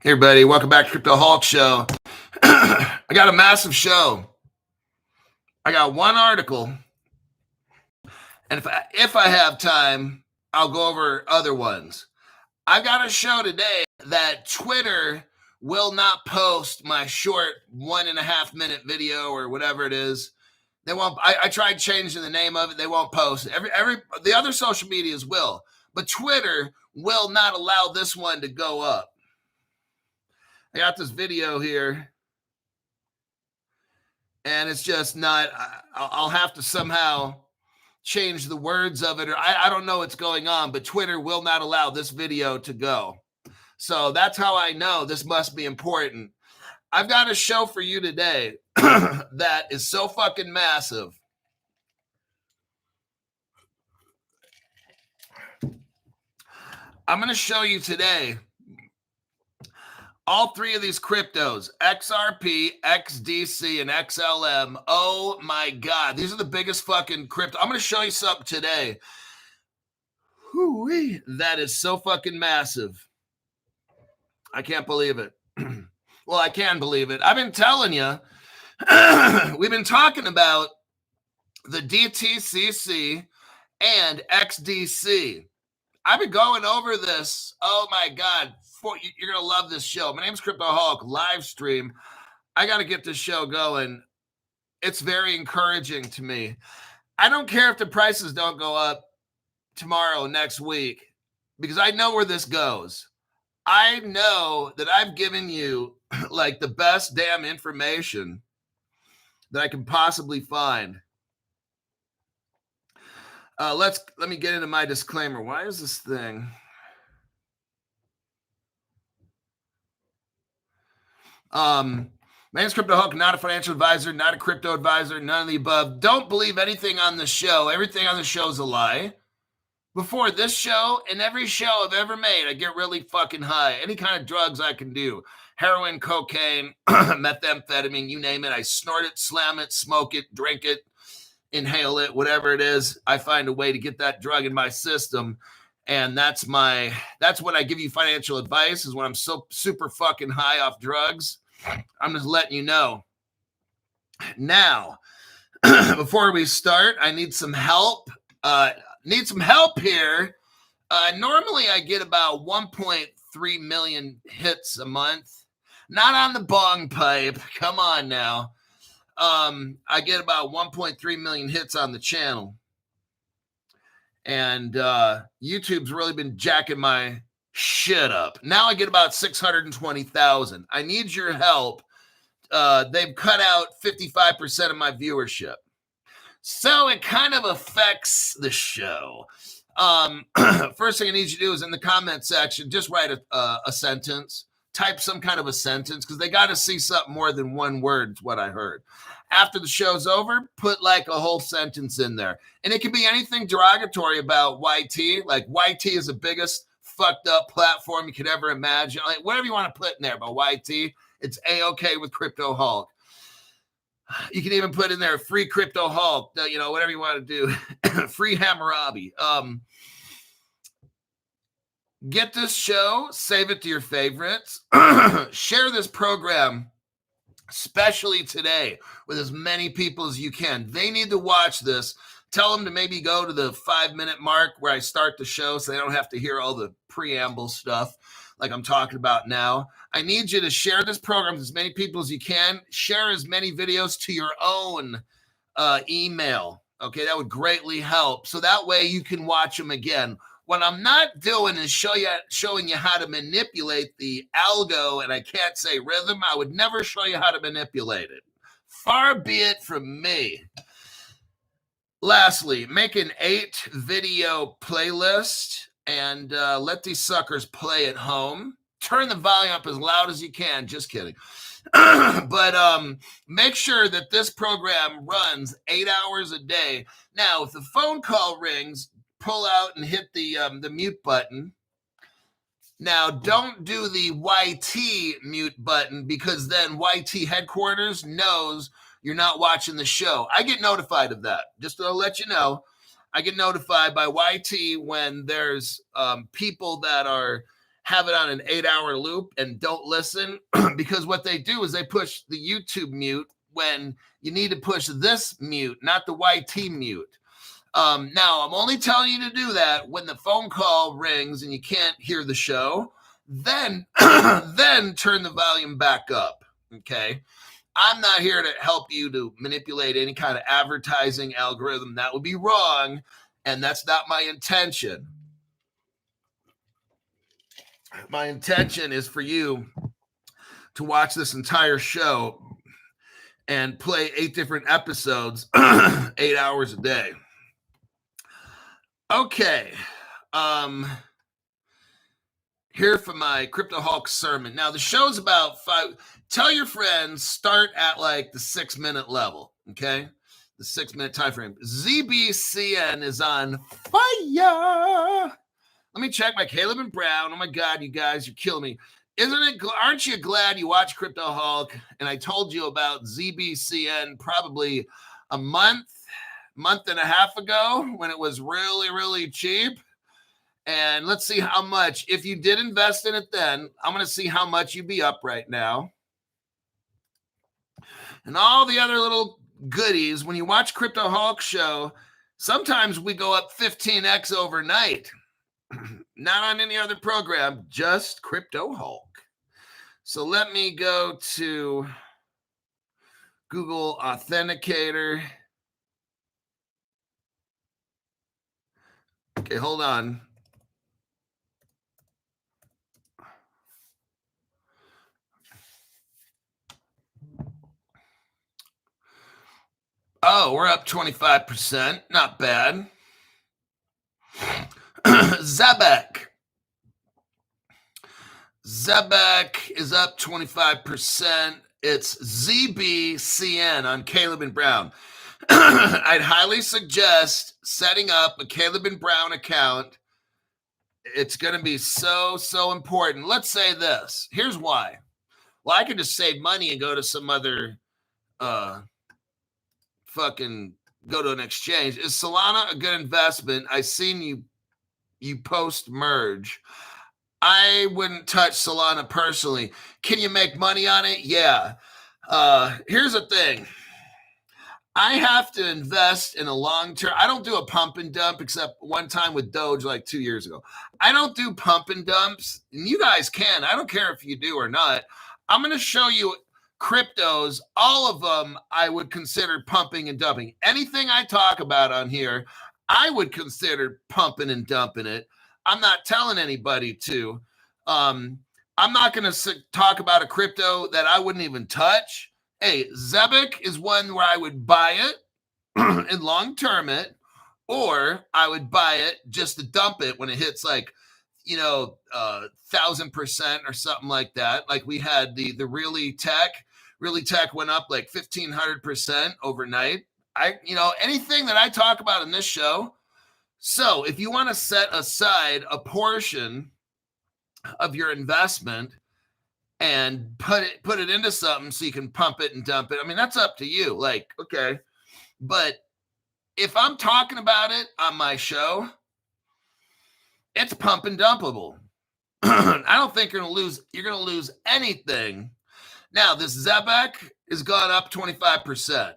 Hey everybody, welcome back to Crypto Hulk Show. I got a massive show. I got one article, and if I have time, I'll go over other ones. I've got a show today that Twitter will not post my short 1.5 minute video or whatever it is. They won't. I tried changing the name of it. They won't post. The other social medias will, but Twitter will not allow this one to go up. I got this video here, and it's just not, I'll have to somehow change the words of it, or I don't know what's going on, but Twitter will not allow this video to go. So that's how I know this must be important. I've got a show for you today that is so fucking massive. I'm going to show you today all three of these cryptos, XRP, XDC, and XLM. Oh my God. These are the biggest fucking crypto. I'm going to show you something today. Whoo-wee. That is so fucking massive. I can't believe it. Well, I can believe it. I've been telling you, we've been talking about the DTCC and XDC. I've been going over this. Oh my God. You're going to love this show. My name is Crypto Hulk, live stream. I got to get this show going. It's very encouraging to me. I don't care if the prices don't go up tomorrow, next week, because I know where this goes. I know that I've given you like the best damn information that I can possibly find. Let me get into my disclaimer. Why is this thing? My name's Crypto Hulk, not a financial advisor, not a crypto advisor, none of the above. Don't believe anything on the show. Everything on the show is a lie. Before this show and every show I've ever made, I get really fucking high. Any kind of drugs I can do. Heroin, cocaine, methamphetamine, you name it. I snort it, slam it, smoke it, drink it, inhale it, whatever it is. I find a way to get that drug in my system. And that's when I give you financial advice, is when I'm so super fucking high off drugs. I'm just letting you know. Now, before we start, I need some help. Here. Normally I get about 1.3 million hits a month. Not on the bong pipe. Come on now. I get about 1.3 million hits on the channel. And YouTube's really been jacking my shit up. Now I get about 620,000. I need your help. They've cut out 55% of my viewership. So it kind of affects the show. First thing I need you to do is in the comment section, just write a sentence. Type some kind of a sentence, because they got to see something more than one word, is what I heard. After the show's over, put like a whole sentence in there. And it can be anything derogatory about YT. Like YT is the biggest fucked up platform you could ever imagine. Like whatever you want to put in there about YT, it's A-okay with Crypto Hulk. You can even put in there free Crypto Hulk, whatever you want to do. Free Hammurabi. Get this show, save it to your favorites. Share this program, especially today, with as many people as you can. They need to watch this. Tell them to maybe go to the 5-minute mark where I start the show so they don't have to hear all the preamble stuff like I'm talking about now. I need you to share this program with as many people as you can. Share as many videos to your own email. Okay, that would greatly help. So that way you can watch them again. What I'm not doing is showing you how to manipulate the ALGO, and I can't say rhythm. I would never show you how to manipulate it. Far be it from me. Lastly, make an 8-video playlist and let these suckers play at home. Turn the volume up as loud as you can. Just kidding. But make sure that this program runs 8 hours a day. Now, if the phone call rings, pull out and hit the mute button. Now, don't do the YT mute button, because then YT headquarters knows you're not watching the show. I get notified of that. Just to let you know, I get notified by YT when there's people that are have it on an 8-hour loop and don't listen, because what they do is they push the YouTube mute when you need to push this mute, not the YT mute. Now, I'm only telling you to do that when the phone call rings and you can't hear the show. Then, then turn the volume back up, okay? I'm not here to help you to manipulate any kind of advertising algorithm. That would be wrong, and that's not my intention. My intention is for you to watch this entire show and play 8 different episodes, 8 hours a day. Okay. Here for my Crypto Hulk sermon. Now, the show's about 5. Tell your friends, start at like the 6-minute level, okay? The 6-minute time frame. ZBCN is on fire. Let me check my Caleb and Brown. Oh my God, you guys, you're killing me. Aren't you glad you watch Crypto Hulk? And I told you about ZBCN probably a month and a half ago when it was really, really cheap. And let's see how much, if you did invest in it then, I'm going to see how much you'd be up right now. And all the other little goodies, when you watch Crypto Hulk show, sometimes we go up 15x overnight. Not on any other program, just Crypto Hulk. So let me go to Google Authenticator. Okay, hold on. Oh, we're up 25%. Not bad. Zebek is up 25%. It's ZBCN on Caleb and Brown. I'd highly suggest setting up a Caleb and Brown account. It's going to be so important. Let's say this. Here's why. Well, I could just save money and go to some other fucking go to an exchange. Is Solana a good investment? I seen you post merge. I wouldn't touch Solana personally. Can you make money on it? Yeah. Here's the thing. I have to invest in a long term. I don't do a pump and dump except one time with Doge like 2 years ago. I don't do pump and dumps, and you guys can. I don't care if you do or not. I'm going to show you cryptos. All of them I would consider pumping and dumping. Anything I talk about on here, I would consider pumping and dumping it. I'm not telling anybody to. I'm not going to talk about a crypto that I wouldn't even touch. Hey, Zebek is one where I would buy it and long term it, or I would buy it just to dump it when it hits like, 1,000% or something like that. Like we had the Really Tech went up like 1,500% overnight. Anything that I talk about in this show. So if you want to set aside a portion of your investment and put it into something so you can pump it and dump it, I mean, that's up to you. Like, okay. But if I'm talking about it on my show, it's pump and dumpable. I don't think you're going to lose anything. Now, this Zebek has gone up 25%.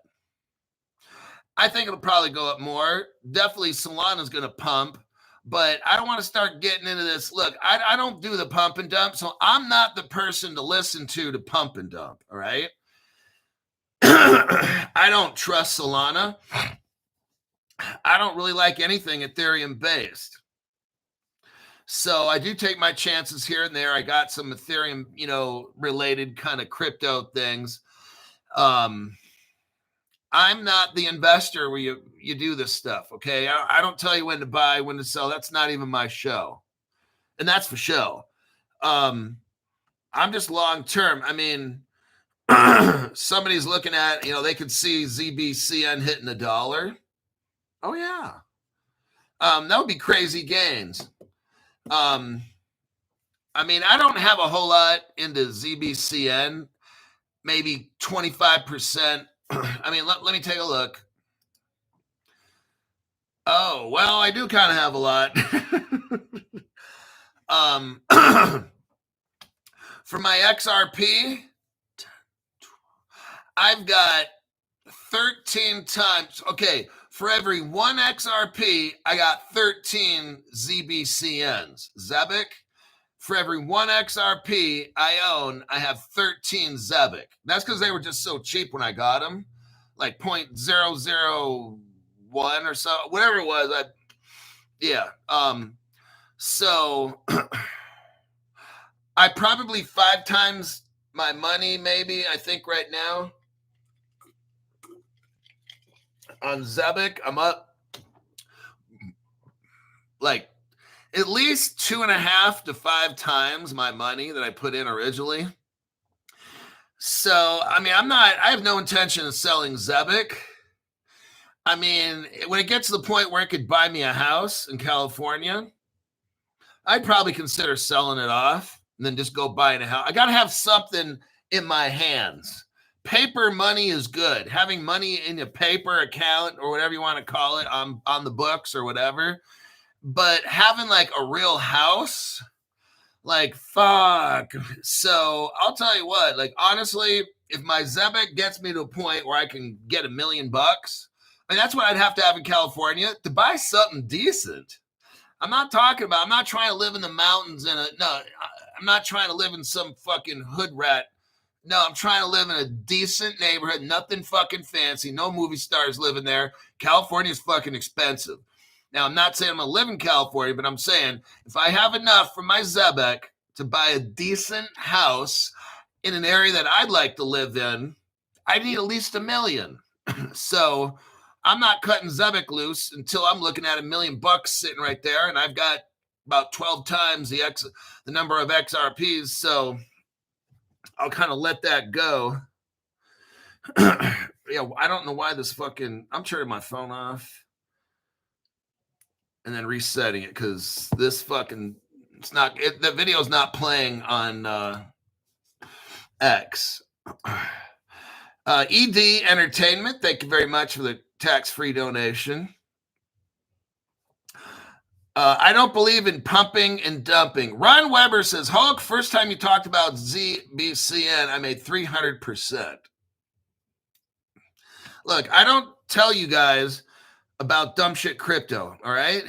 I think it'll probably go up more. Definitely Solana's going to pump, but I don't want to start getting into this. Look, I don't do the pump and dump, so I'm not the person to listen to pump and dump, all right? I don't trust Solana. I don't really like anything Ethereum-based. So I do take my chances here and there. I got some Ethereum, related kind of crypto things. I'm not the investor where you do this stuff, okay? I don't tell you when to buy, when to sell. That's not even my show. And that's for show. I'm just long term. I mean, somebody's looking at, they could see ZBCN hitting $1. Oh, yeah. That would be crazy gains. I mean, I don't have a whole lot into ZBCN, maybe 25%. I mean, let me take a look. Oh, well, I do kind of have a lot. For my XRP, I've got 13 times. Okay, for every one XRP, I got 13 ZBCNs. Zebic. For every one XRP I own, I have 13 Zebic. That's because they were just so cheap when I got them, like 0.001 or so, whatever it was. So I probably 5 times my money, maybe, I think right now. On Zebic, I'm up like at least 2.5 to 5 times my money that I put in originally. So, I mean, I have no intention of selling Zebic. I mean, when it gets to the point where it could buy me a house in California, I'd probably consider selling it off and then just go buying a house. I got to have something in my hands. Paper money is good. Having money in a paper account or whatever you want to call it on the books or whatever. But having like a real house, like fuck. So I'll tell you what, like honestly, if my Zebic gets me to a point where I can get $1 million, I mean, that's what I'd have to have in California to buy something decent. I'm not trying to live in the mountains I'm not trying to live in some fucking hood rat. No, I'm trying to live in a decent neighborhood, nothing fucking fancy, no movie stars living there. California's fucking expensive. Now, I'm not saying I'm going to live in California, but I'm saying if I have enough from my Zebic to buy a decent house in an area that I'd like to live in, I need at least $1 million. So I'm not cutting Zebic loose until I'm looking at $1 million sitting right there, and I've got about 12 times the number of XRPs. So I'll kind of let that go. Yeah, I don't know why I'm turning my phone off and then resetting it because this the video's not playing on X. ED Entertainment, thank you very much for the tax-free donation. I don't believe in pumping and dumping. Ron Weber says, Hulk, first time you talked about ZBCN, I made 300%. Look, I don't tell you guys about dumb shit crypto, all right?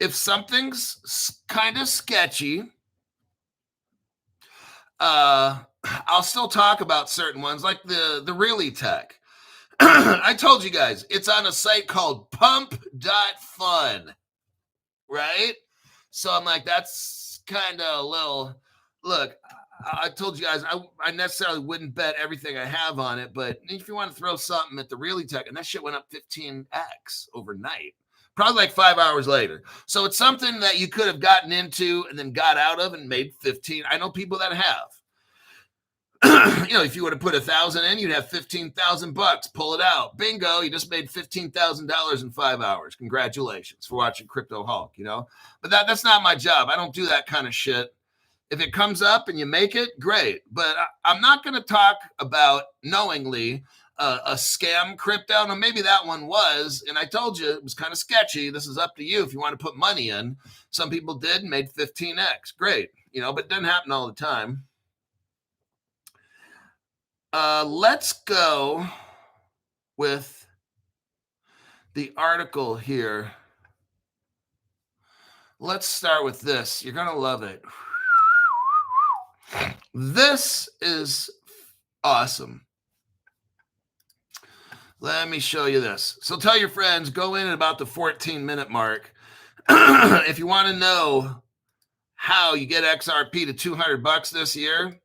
If something's kind of sketchy, I'll still talk about certain ones, like the really tech. I told you guys, it's on a site called pump.fun, right? So I'm like, that's kind of a little, look, I told you guys, I necessarily wouldn't bet everything I have on it, but if you want to throw something at the really tech, and that shit went up 15x overnight, probably like 5 hours later. So it's something that you could have gotten into and then got out of and made 15. I know people that have. If you would have put 1,000 in, you'd have $15,000. Pull it out. Bingo. You just made $15,000 in 5 hours. Congratulations for watching Crypto Hulk, But that's not my job. I don't do that kind of shit. If it comes up and you make it, great. But I'm not going to talk about knowingly a scam crypto. Now, maybe that one was, and I told you it was kind of sketchy. This is up to you if you want to put money in. Some people did and made 15x. Great. But it doesn't happen all the time. Let's go with the article here. Let's start with this. You're going to love it. This is awesome. Let me show you this. So tell your friends, go in at about the 14-minute mark. If you want to know how you get XRP to $200 this year,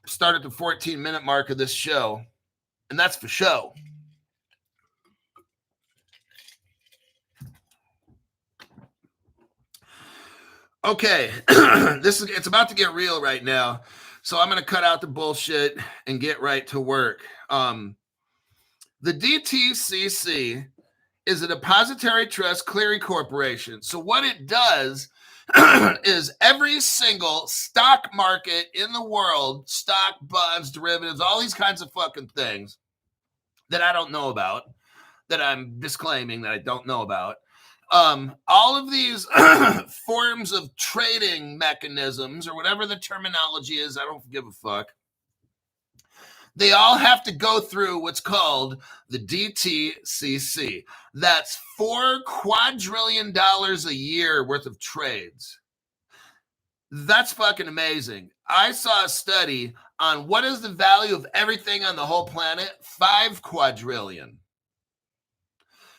start at the 14-minute mark of this show, and that's for show. Okay, it's about to get real right now, so I'm going to cut out the bullshit and get right to work. The DTCC is a depository trust clearing corporation. So what it does is every single stock market in the world, stock, bonds, derivatives, all these kinds of fucking things that I don't know about, that I'm disclaiming that I don't know about, All of these forms of trading mechanisms, or whatever the terminology is, I don't give a fuck. They all have to go through what's called the DTCC. That's $4 quadrillion a year worth of trades. That's fucking amazing. I saw a study on what is the value of everything on the whole planet. 5 quadrillion.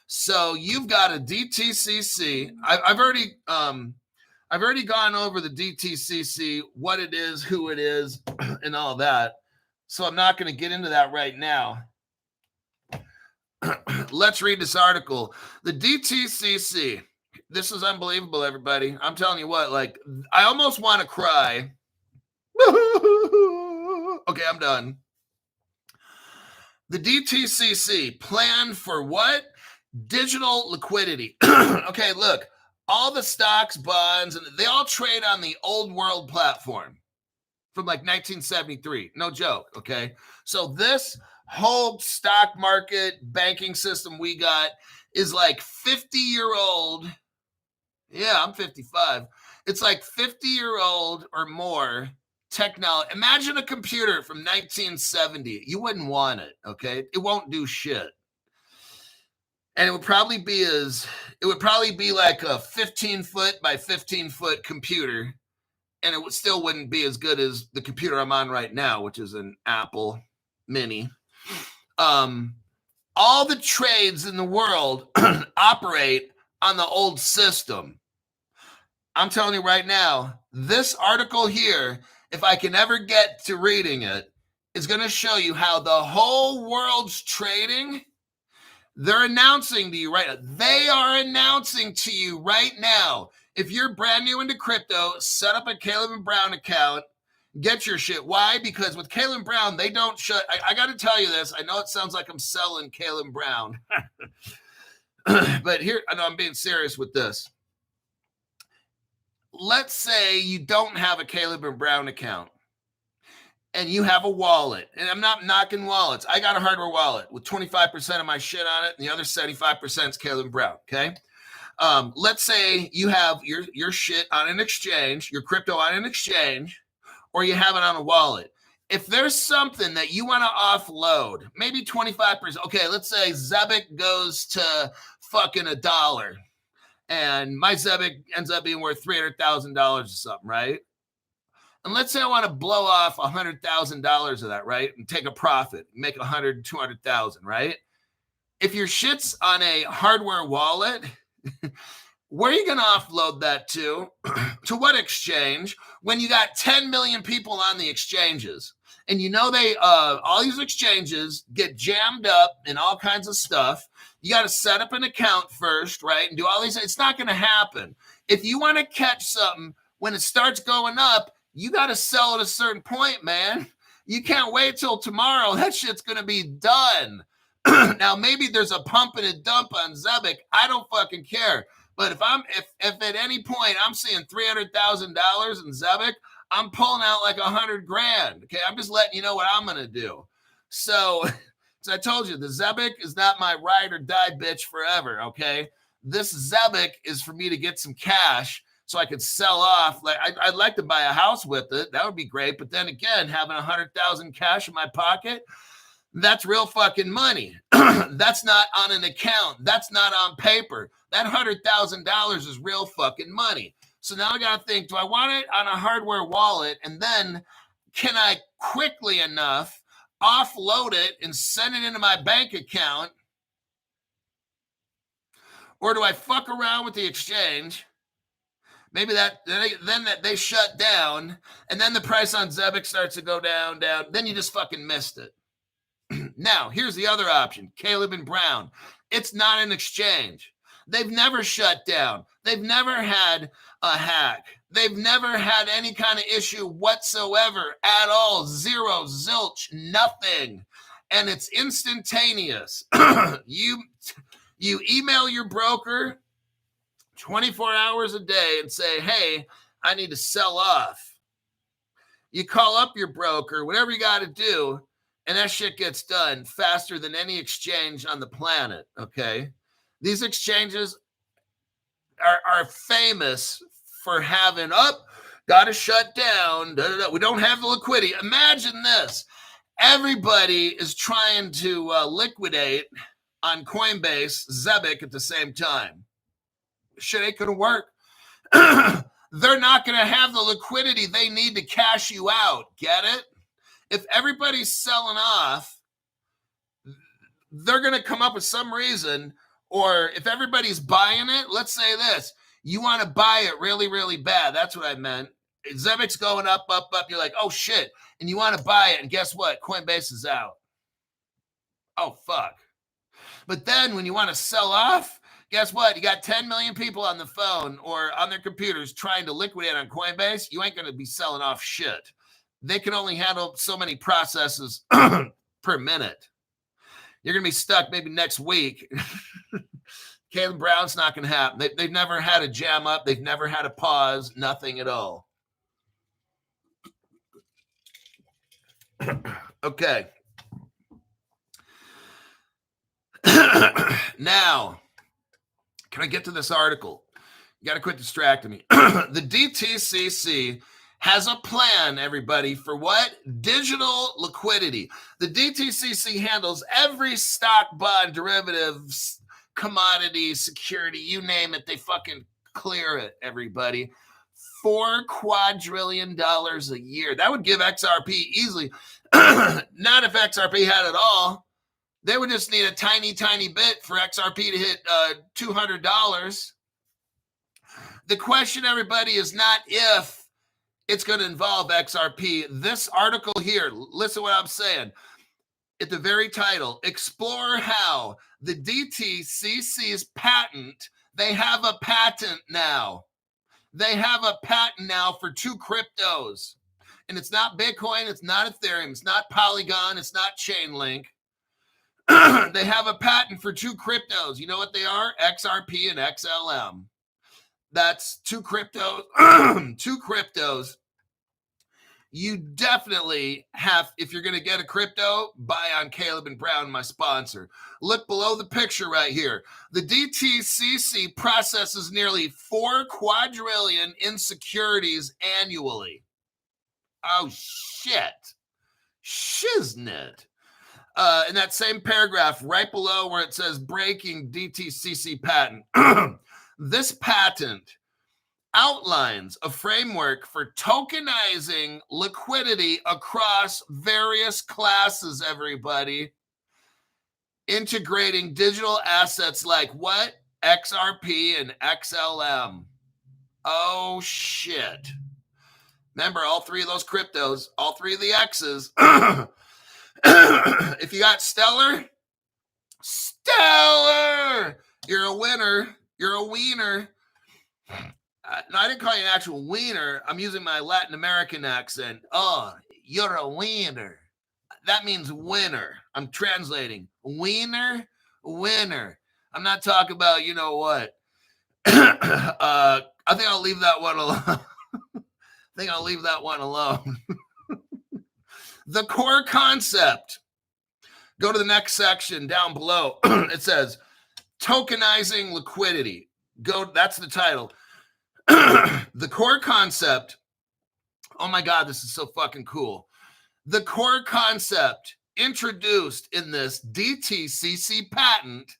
So you've got a DTCC. I've already gone over the DTCC, what it is, who it is, and all that. So I'm not going to get into that right now. Let's read this article. The DTCC. This is unbelievable, everybody. I'm telling you what, like, I almost want to cry. Okay, I'm done. The DTCC, plan for what? Digital liquidity. Okay, look, all the stocks, bonds, and they all trade on the old world platform from like 1973. No joke, okay? So this whole stock market banking system we got is like 50-year-old. Yeah, I'm 55. It's like 50-year-old or more technology. Imagine a computer from 1970. You wouldn't want it, okay? It won't do shit. And it would probably be like a 15-foot by 15-foot computer, and it still wouldn't be as good as the computer I'm on right now, which is an Apple Mini. All the trades in the world operate on the old system. I'm telling you right now, this article here, if I can ever get to reading it, is going to show you how the whole world's trading. They're announcing to you right now. They are announcing to you right now. If you're brand new into crypto, set up a Caleb and Brown account. Get your shit. Why? Because with Caleb and Brown, they don't shut. I got to tell you this. I know it sounds like I'm selling Caleb and Brown. But here, I know I'm being serious with this. Let's say you don't have a Caleb and Brown account and you have a wallet. And I'm not knocking wallets. I got a hardware wallet with 25% of my shit on it, and the other 75% is Caleb and Brown, okay? Let's say you have your shit on an exchange, your crypto on an exchange, or you have it on a wallet. If there's something that you want to offload, maybe 25%. Okay, let's say Zebic goes to fucking $1, and my Zebic ends up being worth $300,000 or something, right? And let's say I want to blow off $100,000 of that, right? And take a profit, make 100, 200,000, right? If your shit's on a hardware wallet, where are you going to offload that to? To what exchange? When you got 10 million people on the exchanges, and you know they all these exchanges get jammed up in all kinds of stuff. You got to set up an account first, right? And do all these. It's not going to happen. If you want to catch something when it starts going up, you got to sell at a certain point, man. You can't wait till tomorrow. That shit's going to be done. Now, maybe there's a pump and a dump on Zebic. I don't fucking care. But if at any point I'm seeing $300,000 in Zebic, I'm pulling out like $100,000. Okay, I'm just letting you know what I'm going to do. So, as I told you, the Zebic is not my ride or die bitch forever. Okay, this Zebic is for me to get some cash so I could sell off. Like I'd like to buy a house with it. That would be great. But then again, having 100,000 cash in my pocket, that's real fucking money. That's not on an account. That's not on paper. That $100,000 is real fucking money. So now I got to think, do I want it on a hardware wallet? And then can I quickly enough offload it and send it into my bank account? Or do I fuck around with the exchange? Maybe then they shut down, and then the price on Zebic starts to go down. Then you just fucking missed it. Now, here's the other option, Caleb and Brown. It's not an exchange. They've never shut down. They've never had a hack. They've never had any kind of issue whatsoever at all. Zero, zilch, nothing. And it's instantaneous. You email your broker 24 hours a day and say, hey, I need to sell off. You call up your broker, whatever you got to do, and that shit gets done faster than any exchange on the planet, okay? These exchanges, are famous for having got to shut down. We don't have the liquidity. Imagine this. Everybody is trying to liquidate on Coinbase, Zebic at the same time. Shit ain't going to work. They're not going to have the liquidity they need to cash you out. Get it? If everybody's selling off, they're going to come up with some reason. Or if everybody's buying it, let's say this. You want to buy it really, really bad. That's what I meant. Zebic's going up, up, up. You're like, oh, shit. And you want to buy it. And guess what? Coinbase is out. Oh, fuck. But then when you want to sell off, guess what? You got 10 million people on the phone or on their computers trying to liquidate on Coinbase. You ain't going to be selling off shit. They can only handle so many processes per minute. You're going to be stuck maybe next week. Caleb Brown's not going to happen. They've never had a jam up. They've never had a pause. Nothing at all. Okay. Now, can I get to this article? You got to quit distracting me. The DTCC has a plan, everybody, for what? Digital liquidity. The DTCC handles every stock, bond, derivatives, commodity, security, you name it. They fucking clear it, everybody. $4 quadrillion a year. That would give XRP easily. Not if XRP had it all. They would just need a tiny, tiny bit for XRP to hit $200. The question, everybody, is not if it's going to involve XRP. This article here, listen to what I'm saying. At the very title, explore how the DTCC's patent, they have a patent now. They have a patent now for 2 cryptos. And it's not Bitcoin, it's not Ethereum, it's not Polygon, it's not Chainlink. They have a patent for 2 cryptos. You know what they are? XRP and XLM. That's 2 cryptos. 2 cryptos. You definitely have, if you're going to get a crypto, buy on Caleb and Brown, my sponsor. Look below the picture right here. The DTCC processes nearly 4 quadrillion in securities annually. Oh, shit. Shiznit. In that same paragraph, right below where it says breaking DTCC patent, this patent outlines a framework for tokenizing liquidity across various classes, everybody. Integrating digital assets like what? XRP and XLM. Oh, shit. Remember, all 3 of those cryptos, all 3 of the X's. If you got Stellar, you're a winner. You're a wiener. No, I didn't call you an actual wiener. I'm using my Latin American accent. Oh, you're a wiener. That means winner. I'm translating. Wiener, winner. I'm not talking about, you know what. I think I'll leave that one alone. The core concept. Go to the next section down below. It says tokenizing liquidity. That's the title. The core concept. Oh my God, this is so fucking cool. The core concept introduced in this DTCC patent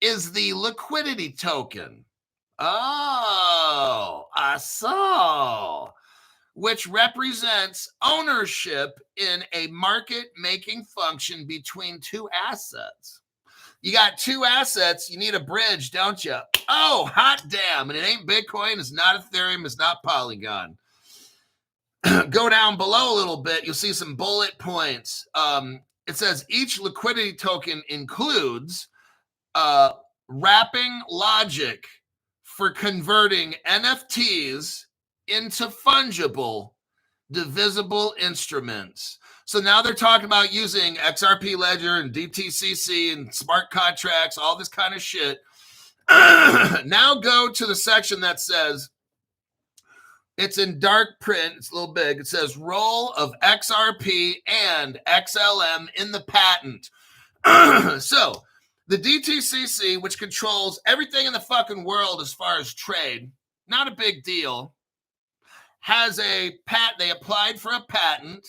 is the liquidity token. Oh, I saw. Which represents ownership in a market-making function between 2 assets. You got 2 assets, you need a bridge, don't you? Oh, hot damn. And it ain't Bitcoin, it's not Ethereum, it's not Polygon. Go down below a little bit, you'll see some bullet points. It says each liquidity token includes wrapping logic for converting NFTs into fungible, divisible instruments. So now they're talking about using XRP Ledger and DTCC and smart contracts, all this kind of shit. Now go to the section that says, it's in dark print, it's a little big. It says role of XRP and XLM in the patent. So The DTCC, which controls everything in the fucking world as far as trade, not a big deal, has a patent. They applied for a patent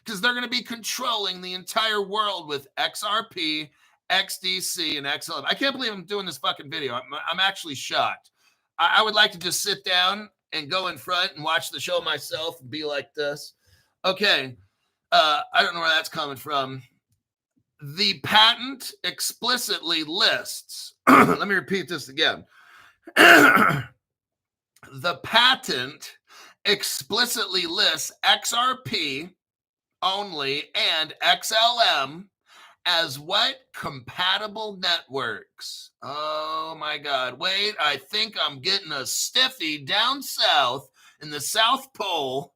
because they're going to be controlling the entire world with XRP, XDC, and XLM. I can't believe I'm doing this fucking video. I'm actually shocked. I would like to just sit down and go in front and watch the show myself and be like this. Okay, I don't know where that's coming from. The patent explicitly lists, let me repeat this again. The patent explicitly lists XRP only and XLM as what? Compatible networks. Oh my God. Wait, I think I'm getting a stiffy down south in the South Pole.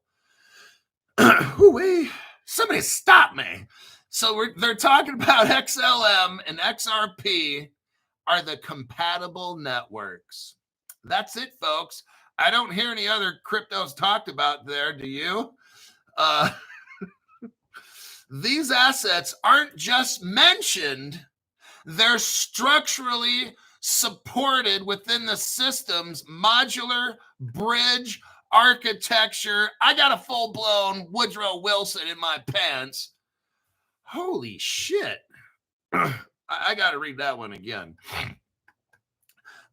Somebody stop me. So they're talking about XLM and XRP are the compatible networks. That's it, folks. I don't hear any other cryptos talked about there. Do you? These assets aren't just mentioned. They're structurally supported within the system's modular bridge architecture. I got a full-blown Woodrow Wilson in my pants. Holy shit. I got to read that one again.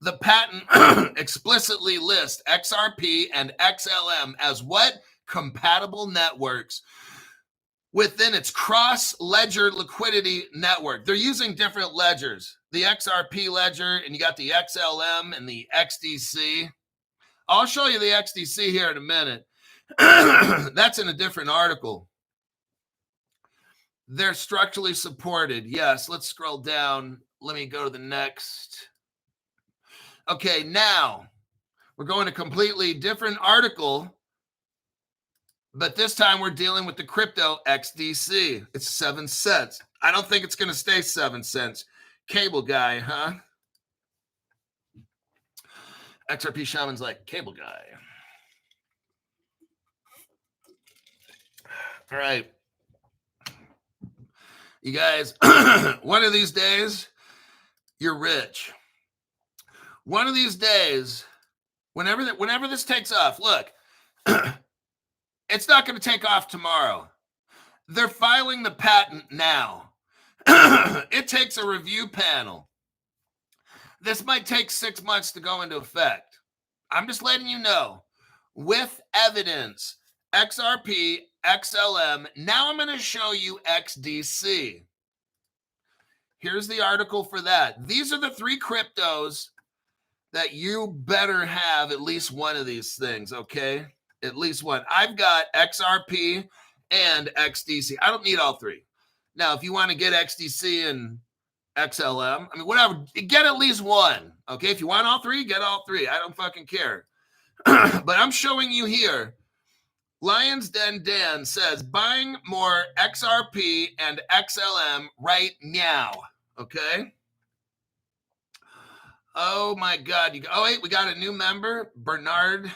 The patent explicitly lists XRP and XLM as what? Compatible networks within its cross-ledger liquidity network. They're using different ledgers. The XRP ledger, and you got the XLM and the XDC. I'll show you the XDC here in a minute. That's in a different article. They're structurally supported. Yes, let's scroll down. Let me go to the next. Okay, now we're going to a completely different article, but this time we're dealing with the crypto XDC. It's 7 cents. I don't think it's going to stay 7 cents. Cable guy, huh? XRP Shaman's like, cable guy. All right. You guys, one of these days, you're rich. One of these days, whenever this takes off, look, it's not going to take off tomorrow. They're filing the patent now. It takes a review panel. This might take 6 months to go into effect. I'm just letting you know. With evidence, XRP, XLM. Now I'm going to show you XDC. Here's the article for that. These are the 3 cryptos that you better have at least one of these things, okay? At least one. I've got XRP and XDC. I don't need all 3. Now, if you want to get XDC and XLM, I mean, whatever, get at least one, okay? If you want all 3, get all 3. I don't fucking care. But I'm showing you here. Lions Den Dan says, buying more XRP and XLM right now, okay? Oh, my God. Oh, wait, we got a new member. Bernard,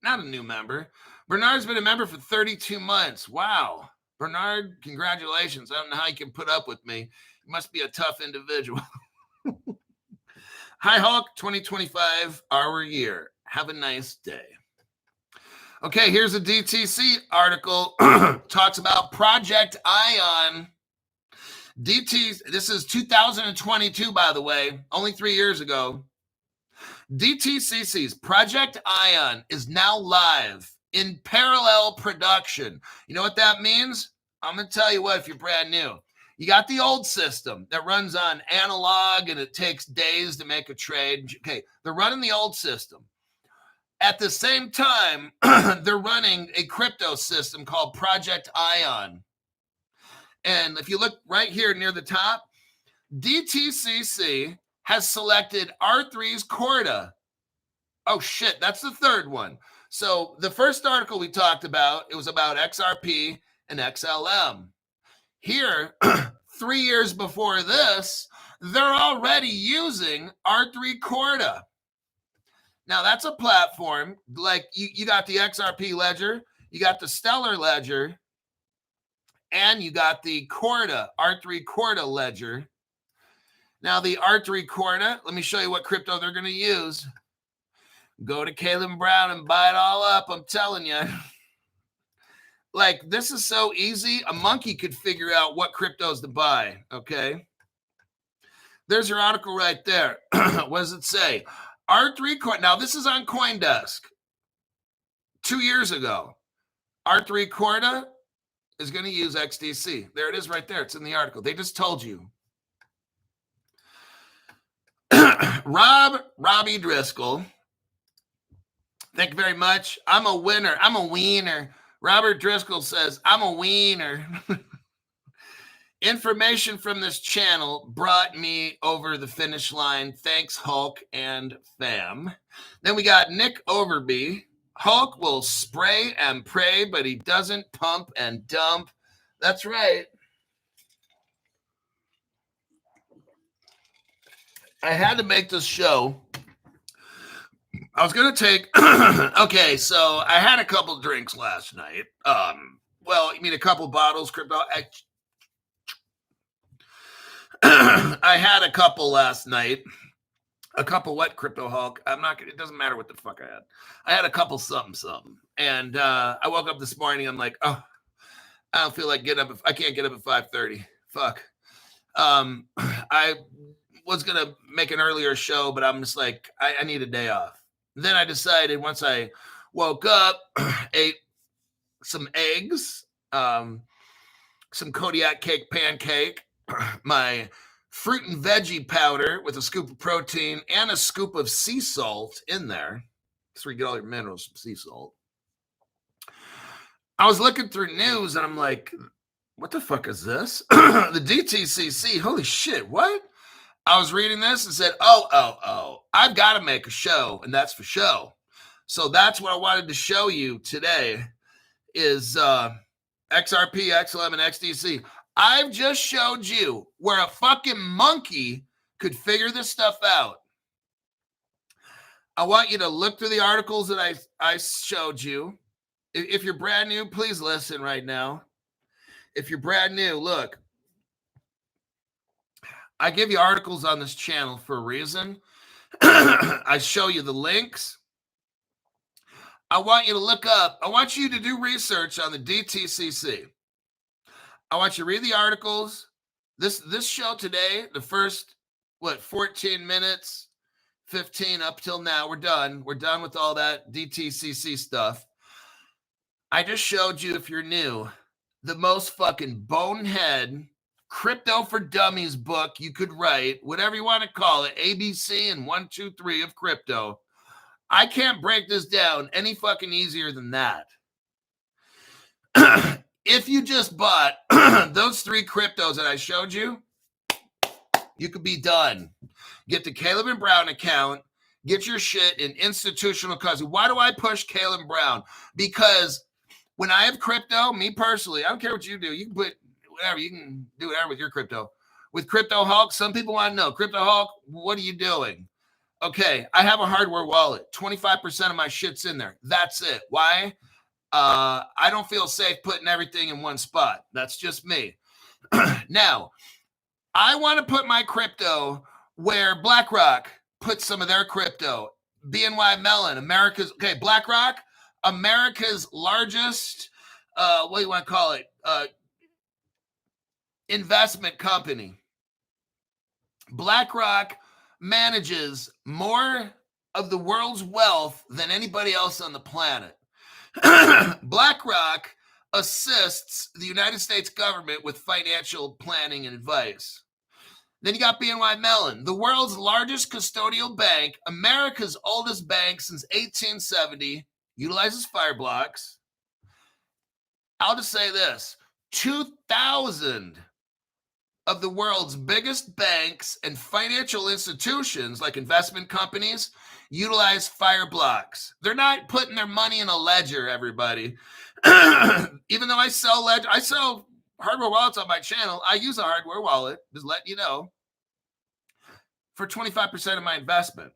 not a new member. Bernard's been a member for 32 months. Wow. Bernard, congratulations. I don't know how you can put up with me. You must be a tough individual. Hi, Hulk, 2025, our year. Have a nice day. Okay, here's a DTC article. Talks about Project Ion. This is 2022, by the way, only 3 years ago. DTCC's Project Ion is now live in parallel production. You know what that means? I'm going to tell you what, if you're brand new. You got the old system that runs on analog and it takes days to make a trade. Okay, they're running the old system. At the same time, they're running a crypto system called Project Ion. And if you look right here near the top, DTCC has selected R3's Corda. Oh, shit, that's the 3rd one. So the first article we talked about, it was about XRP and XLM. Here, 3 years before this, they're already using R3 Corda. Now, that's a platform, like you got the XRP ledger, you got the Stellar ledger, and you got the Corda, R3 Corda ledger. Now the R3 Corda, let me show you what crypto they're going to use. Go to Caleb Brown and buy it all up. I'm telling you. Like, this is so easy. A monkey could figure out what cryptos to buy, okay? There's your article right there. What does it say? R3 Corda. Now, this is on CoinDesk 2 years ago. R3 Corda is going to use XDC. There it is right there. It's in the article. They just told you. Robbie Driscoll. Thank you very much. I'm a winner. I'm a wiener. Robert Driscoll says, I'm a wiener. Information from this channel brought me over the finish line. Thanks, Hulk and fam. Then we got Nick Overby. Hulk will spray and pray, but he doesn't pump and dump. That's right. I had to make this show. I was going to take, okay, so I had a couple drinks last night. Well, you mean a couple bottles, crypto? I had a couple last night. A couple what, Crypto Hulk? I'm not gonna, it doesn't matter what the fuck I had. I had a couple something. And I woke up this morning, I'm like, oh, I don't feel like getting up. I can't get up at 5:30. Fuck. I was going to make an earlier show, but I'm just like, I need a day off. Then I decided once I woke up, ate some eggs, some Kodiak cake pancake, my fruit and veggie powder with a scoop of protein and a scoop of sea salt in there. That's where you get all your minerals from sea salt. I was looking through news and I'm like, what the fuck is this? The DTCC, holy shit, what? I was reading this and said, oh, I've got to make a show, and that's for show. So that's what I wanted to show you today is XRP, XLM, and XDC. I've just showed you where a fucking monkey could figure this stuff out. I want you to look through the articles that I showed you. If you're brand new, please listen right now. If you're brand new, look. I give you articles on this channel for a reason. I show you the links. I want you to look up. I want you to do research on the DTCC. I want you to read the articles. This show today, the first, 14 minutes, 15 up till now, we're done. We're done with all that DTCC stuff. I just showed you, if you're new, the most fucking bonehead Crypto for Dummies book you could write, whatever you want to call it, ABC and 1, 2, 3 of crypto. I can't break this down any fucking easier than that. If you just bought those 3 cryptos that I showed you, you could be done. Get the Caleb and Brown account, get your shit in institutional custody. Why do I push Caleb Brown? Because when I have crypto, me personally, I don't care what you do. You can put whatever, you can do whatever with your crypto. With Crypto Hulk, some people want to know, Crypto Hulk, what are you doing? Okay, I have a hardware wallet. 25% of my shit's in there. That's it. Why? I don't feel safe putting everything in one spot. That's just me. Now, I want to put my crypto where BlackRock puts some of their crypto. BNY Mellon, BlackRock, America's largest, what do you want to call it? Investment company. BlackRock manages more of the world's wealth than anybody else on the planet. BlackRock assists the United States government with financial planning and advice. Then you got BNY Mellon, the world's largest custodial bank, America's oldest bank since 1870, utilizes Fireblocks. I'll just say this, 2,000 of the world's biggest banks and financial institutions, like investment companies, utilize Fireblocks. They're not putting their money in a ledger, everybody. Even though I sell hardware wallets on my channel, I use a hardware wallet, just letting you know, for 25% of my investment.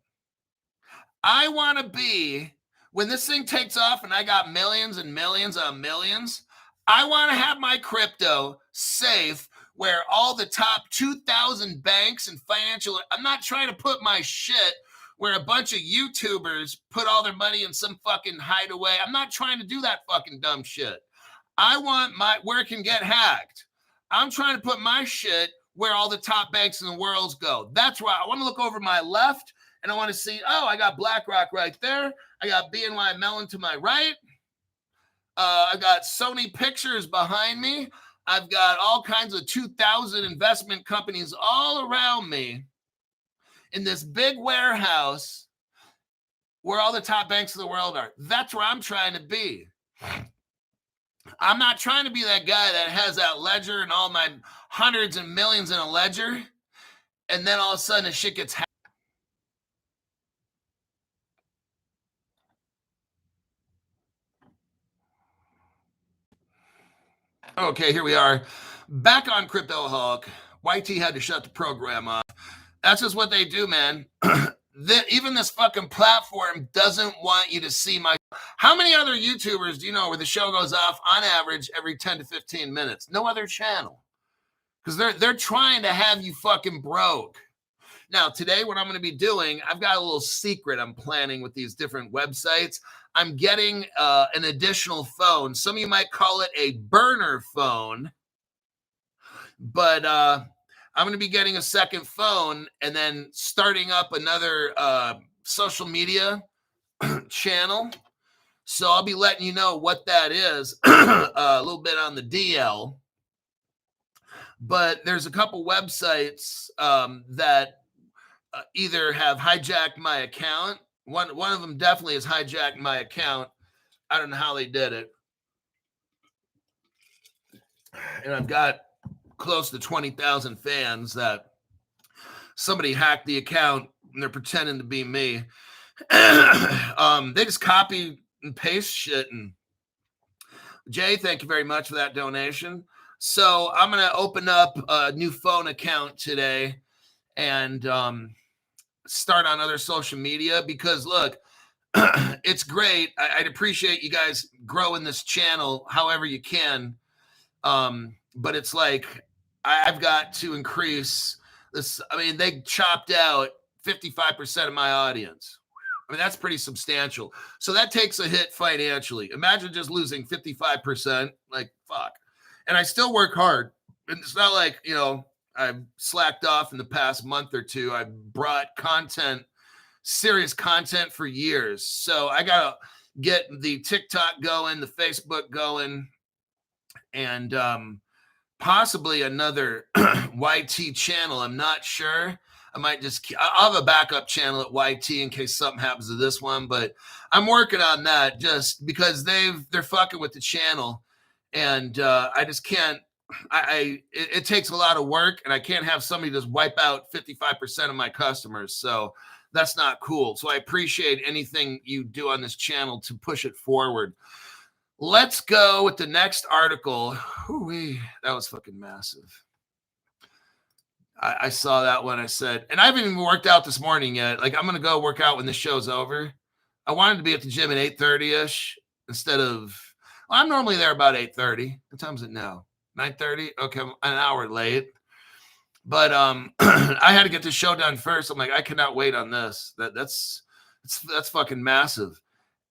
I want to be, when this thing takes off and I got millions and millions on millions, I want to have my crypto safe where all the top 2,000 banks and financial, I'm not trying to put my shit where a bunch of YouTubers put all their money in some fucking hideaway. I'm not trying to do that fucking dumb shit. I want where it can get hacked. I'm trying to put my shit where all the top banks in the world go. That's why I want to look over my left and I want to see, oh, I got BlackRock right there. I got BNY Mellon to my right. I got Sony Pictures behind me. I've got all kinds of 2,000 investment companies all around me in this big warehouse where all the top banks of the world are. That's where I'm trying to be. I'm not trying to be that guy that has that ledger and all my hundreds and millions in a ledger, and then all of a sudden the shit gets hacked. Okay, here we are. Back on Crypto Hulk. YT had to shut the program off. That's just what they do, man. Even this fucking platform doesn't want you to see my... How many other YouTubers do you know where the show goes off on average every 10 to 15 minutes? No other channel. Because they're trying to have you fucking broke. Now, today, what I'm going to be doing, I've got a little secret I'm planning with these different websites. I'm getting an additional phone. Some of you might call it a burner phone. But I'm going to be getting a second phone and then starting up another social media channel. So I'll be letting you know what that is a little bit on the DL. But there's a couple websites that either have hijacked my account. One of them definitely has hijacked my account. I don't know how they did it. And I've got close to 20,000 fans that somebody hacked the account and they're pretending to be me. They just copy and paste shit. And Jay, thank you very much for that donation. So I'm going to open up a new phone account today and start on other social media because, look, it's great. I'd appreciate you guys growing this channel however you can. But it's like I've got to increase this. I mean, they chopped out 55% of my audience. I mean, that's pretty substantial. So that takes a hit financially. Imagine just losing 55%. Like, fuck. And I still work hard. And it's not like, you know, I've slacked off in the past month or two. I've brought content, serious content for years. So I got to get the TikTok going, the Facebook going, and possibly another YT channel. I'm not sure. I might just, I'll have a backup channel at YT in case something happens to this one, but I'm working on that just because they're fucking with the channel. And I just can't, it takes a lot of work and I can't have somebody just wipe out 55% of my customers. So that's not cool. So I appreciate anything you do on this channel to push it forward. Let's go with the next article. Ooh-wee, that was fucking massive. I saw that one. I said, and I haven't even worked out this morning yet. Like, I'm going to go work out when the show's over. I wanted to be at the gym at 8:30-ish instead of, well, I'm normally there about 8:30. What time is it now? 9:30? Okay, I'm an hour late. But I had to get this show done first. I'm like, I cannot wait on this. That's fucking massive.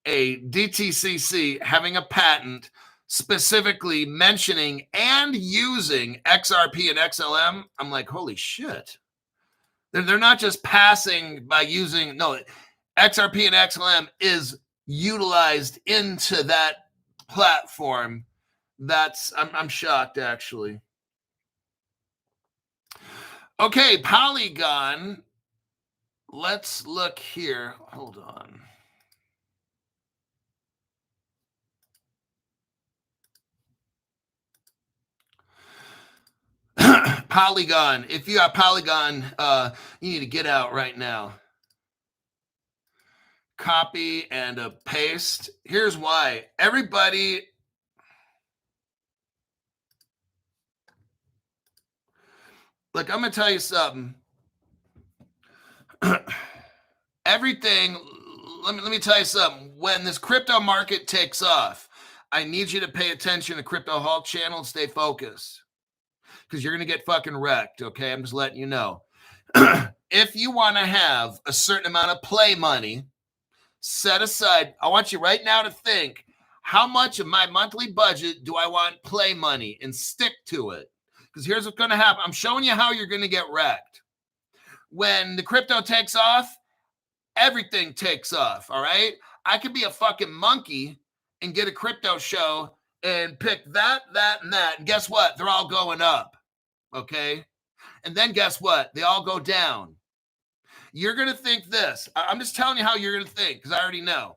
A DTCC having a patent specifically mentioning and using XRP and XLM. I'm like, holy shit. They're not just passing by using, no, XRP and XLM is utilized into that platform. I'm shocked, actually. Okay, Polygon. Let's look here. Hold on. Polygon. If you have Polygon, you need to get out right now. Copy and a paste. Here's why. Everybody. Look, I'm going to tell you something. Everything. Let me tell you something. When this crypto market takes off, I need you to pay attention to Crypto Hulk channel and stay focused. because you're going to get fucking wrecked, okay? I'm just letting you know. If you want to have a certain amount of play money set aside, I want you right now to think, how much of my monthly budget do I want play money, and stick to it? Because here's what's going to happen. I'm showing you how you're going to get wrecked. When the crypto takes off, everything takes off, all right? I could be a fucking monkey and get a crypto show and pick that, and that. And guess what? They're all going up, okay? And then guess what? They all go down. You're going to think this. I'm just telling you how you're going to think, because I already know.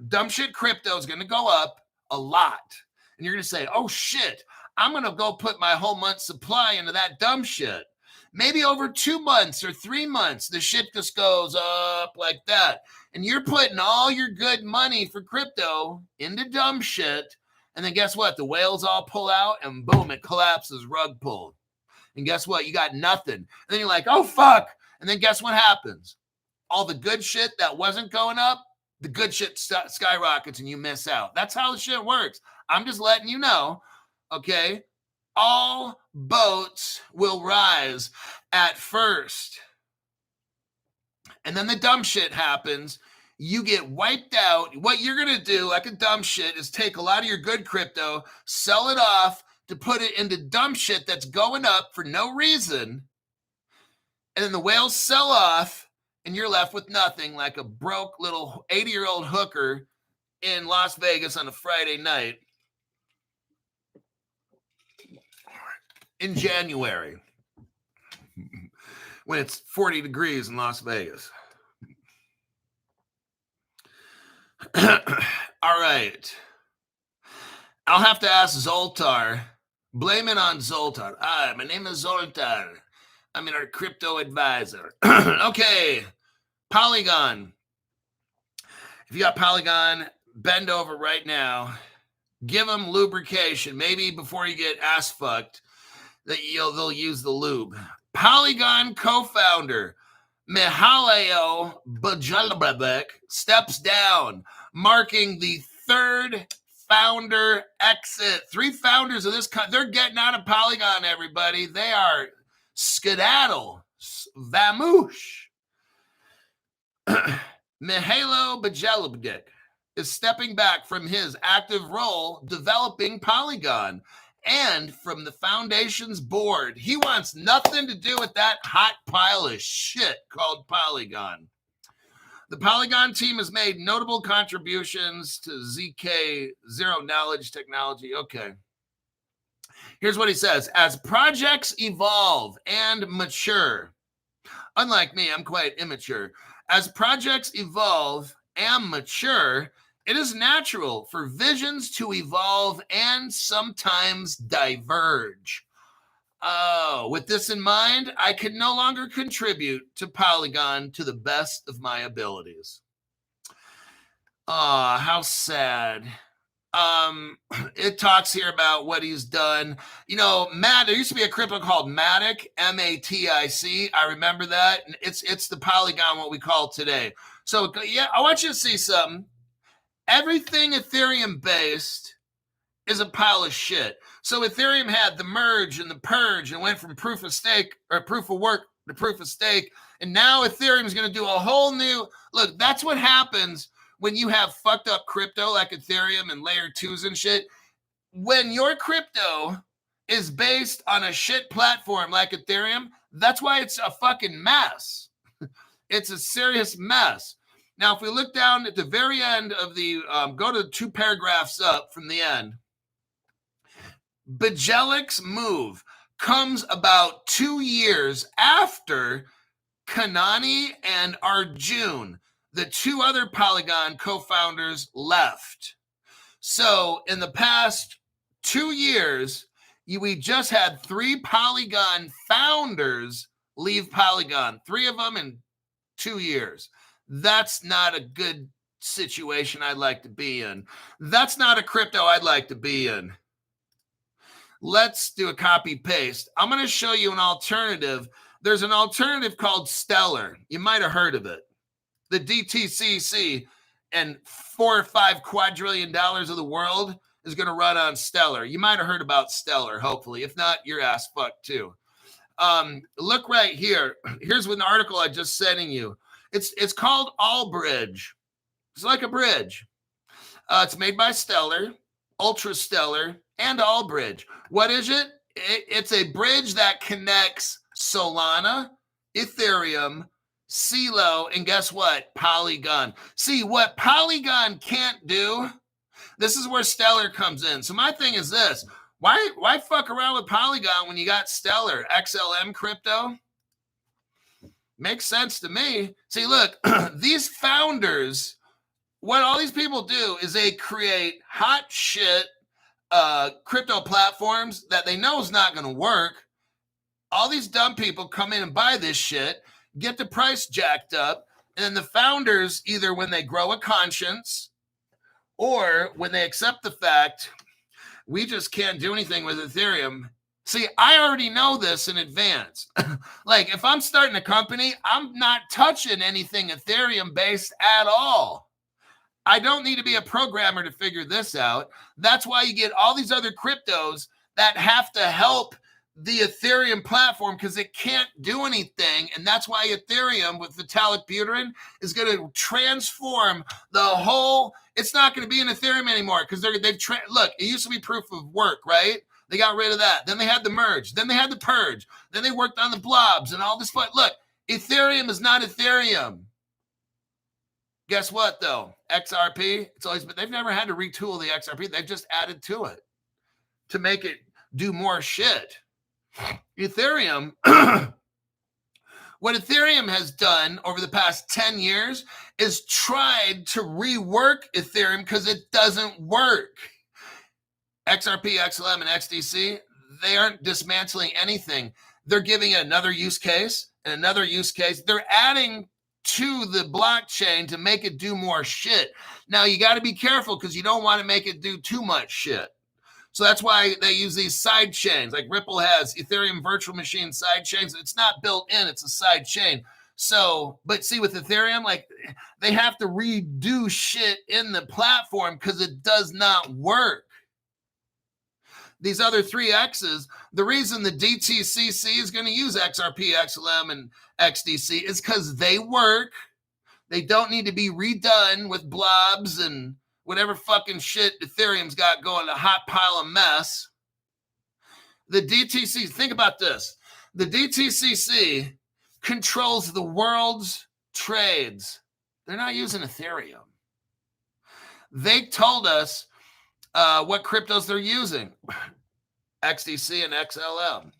Dumb shit crypto is going to go up a lot. And you're going to say, oh, shit, I'm going to go put my whole month's supply into that dumb shit. Maybe over 2 months or 3 months, the shit just goes up like that. And you're putting all your good money for crypto into dumb shit. And then guess what? The whales all pull out and boom, it collapses, rug pull. And guess what? You got nothing. And then you're like, oh, fuck. And then guess what happens? All the good shit that wasn't going up, the good shit skyrockets and you miss out. That's how the shit works. I'm just letting you know, okay? All boats will rise at first. And then the dumb shit happens. You get wiped out. What you're going to do, like a dumb shit, is take a lot of your good crypto, sell it off to put it into dumb shit that's going up for no reason. And then the whales sell off, and you're left with nothing, like a broke little 80-year-old hooker in Las Vegas on a Friday night in January when it's 40 degrees in Las Vegas. All right. I'll have to ask Zoltar. Blame it on Zoltar. Hi, my name is Zoltar. I'm our crypto advisor. Okay. Polygon. If you got Polygon, bend over right now. Give them lubrication. Maybe before you get ass fucked, that they'll use the lube. Polygon co-founder Mihailo Bajalovic steps down, marking the third founder exit. 3 founders of this they're getting out of Polygon, everybody. They are skedaddle. Vamoosh. Mihailo Bajalovic is stepping back from his active role developing Polygon and from the foundation's board. He wants nothing to do with that hot pile of shit called Polygon. The Polygon team has made notable contributions to ZK Zero Knowledge technology. Okay. Here's what he says. As projects evolve and mature, unlike me, I'm quite immature. As projects evolve and mature, it is natural for visions to evolve and sometimes diverge. Oh, with this in mind, I can no longer contribute to Polygon to the best of my abilities. How sad. It talks here about what he's done. You know, there used to be a crypto called Matic, M-A-T-I-C. I remember that. It's the Polygon, what we call today. So, yeah, I want you to see something. Everything Ethereum based is a pile of shit. So Ethereum had the merge and the purge and went from proof of stake or proof of work to proof of stake. And now Ethereum is going to do a whole new look. That's what happens when you have fucked up crypto like Ethereum and layer 2s and shit. When your crypto is based on a shit platform like Ethereum, that's why it's a fucking mess. It's a serious mess. Now, if we look down at the very end of the, go to 2 paragraphs up from the end, Bajelic's move comes about 2 years after Kanani and Arjun, the 2 other Polygon co-founders, left. So in the past 2 years, we just had 3 Polygon founders leave Polygon, 3 of them in 2 years. That's not a good situation I'd like to be in. That's not a crypto I'd like to be in. Let's do a copy paste. I'm going to show you an alternative. There's an alternative called Stellar. You might have heard of it. The DTCC and $4 or $5 quadrillion of the world is going to run on Stellar. You might have heard about Stellar, hopefully. If not, you're ass fucked too. Look right here. Here's an article I just sending you. It's called Allbridge. It's like a bridge. It's made by Stellar, Ultra Stellar, and Allbridge. What is it? It's a bridge that connects Solana, Ethereum, CeeLo, and guess what? Polygon. See, what Polygon can't do, this is where Stellar comes in. So my thing is this. Why fuck around with Polygon when you got Stellar, XLM crypto? Makes sense to me. See, look, these founders, what all these people do is they create hot shit crypto platforms that they know is not going to work. All these dumb people come in and buy this shit, get the price jacked up, and then the founders, either when they grow a conscience or when they accept the fact we just can't do anything with Ethereum. See, I already know this in advance. Like, if I'm starting a company, I'm not touching anything Ethereum based at all. I don't need to be a programmer to figure this out. That's why you get all these other cryptos that have to help the Ethereum platform because it can't do anything. And that's why Ethereum with Vitalik Buterin is going to transform the whole. It's not going to be in Ethereum anymore because look, it used to be proof of work, right? They got rid of that. Then they had the merge. Then they had the purge. Then they worked on the blobs and all this. Look, Ethereum is not Ethereum. Guess what, though? XRP, it's always been, they've never had to retool the XRP. They've just added to it to make it do more shit. Ethereum, what Ethereum has done over the past 10 years is tried to rework Ethereum because it doesn't work. XRP, XLM, and XDC, they aren't dismantling anything. They're giving it another use case and another use case. They're adding to the blockchain to make it do more shit. Now, you got to be careful because you don't want to make it do too much shit. So that's why they use these side chains. Like Ripple has Ethereum virtual machine side chains. It's not built in, it's a side chain. So, but see, with Ethereum, like they have to redo shit in the platform because it does not work. These other 3Xs, the reason the DTCC is going to use XRP, XLM, and XDC is because they work. They don't need to be redone with blobs and whatever fucking shit Ethereum's got going, a hot pile of mess. The DTC, think about this. The DTCC controls the world's trades. They're not using Ethereum. They told us what cryptos they're using. XDC and XLM.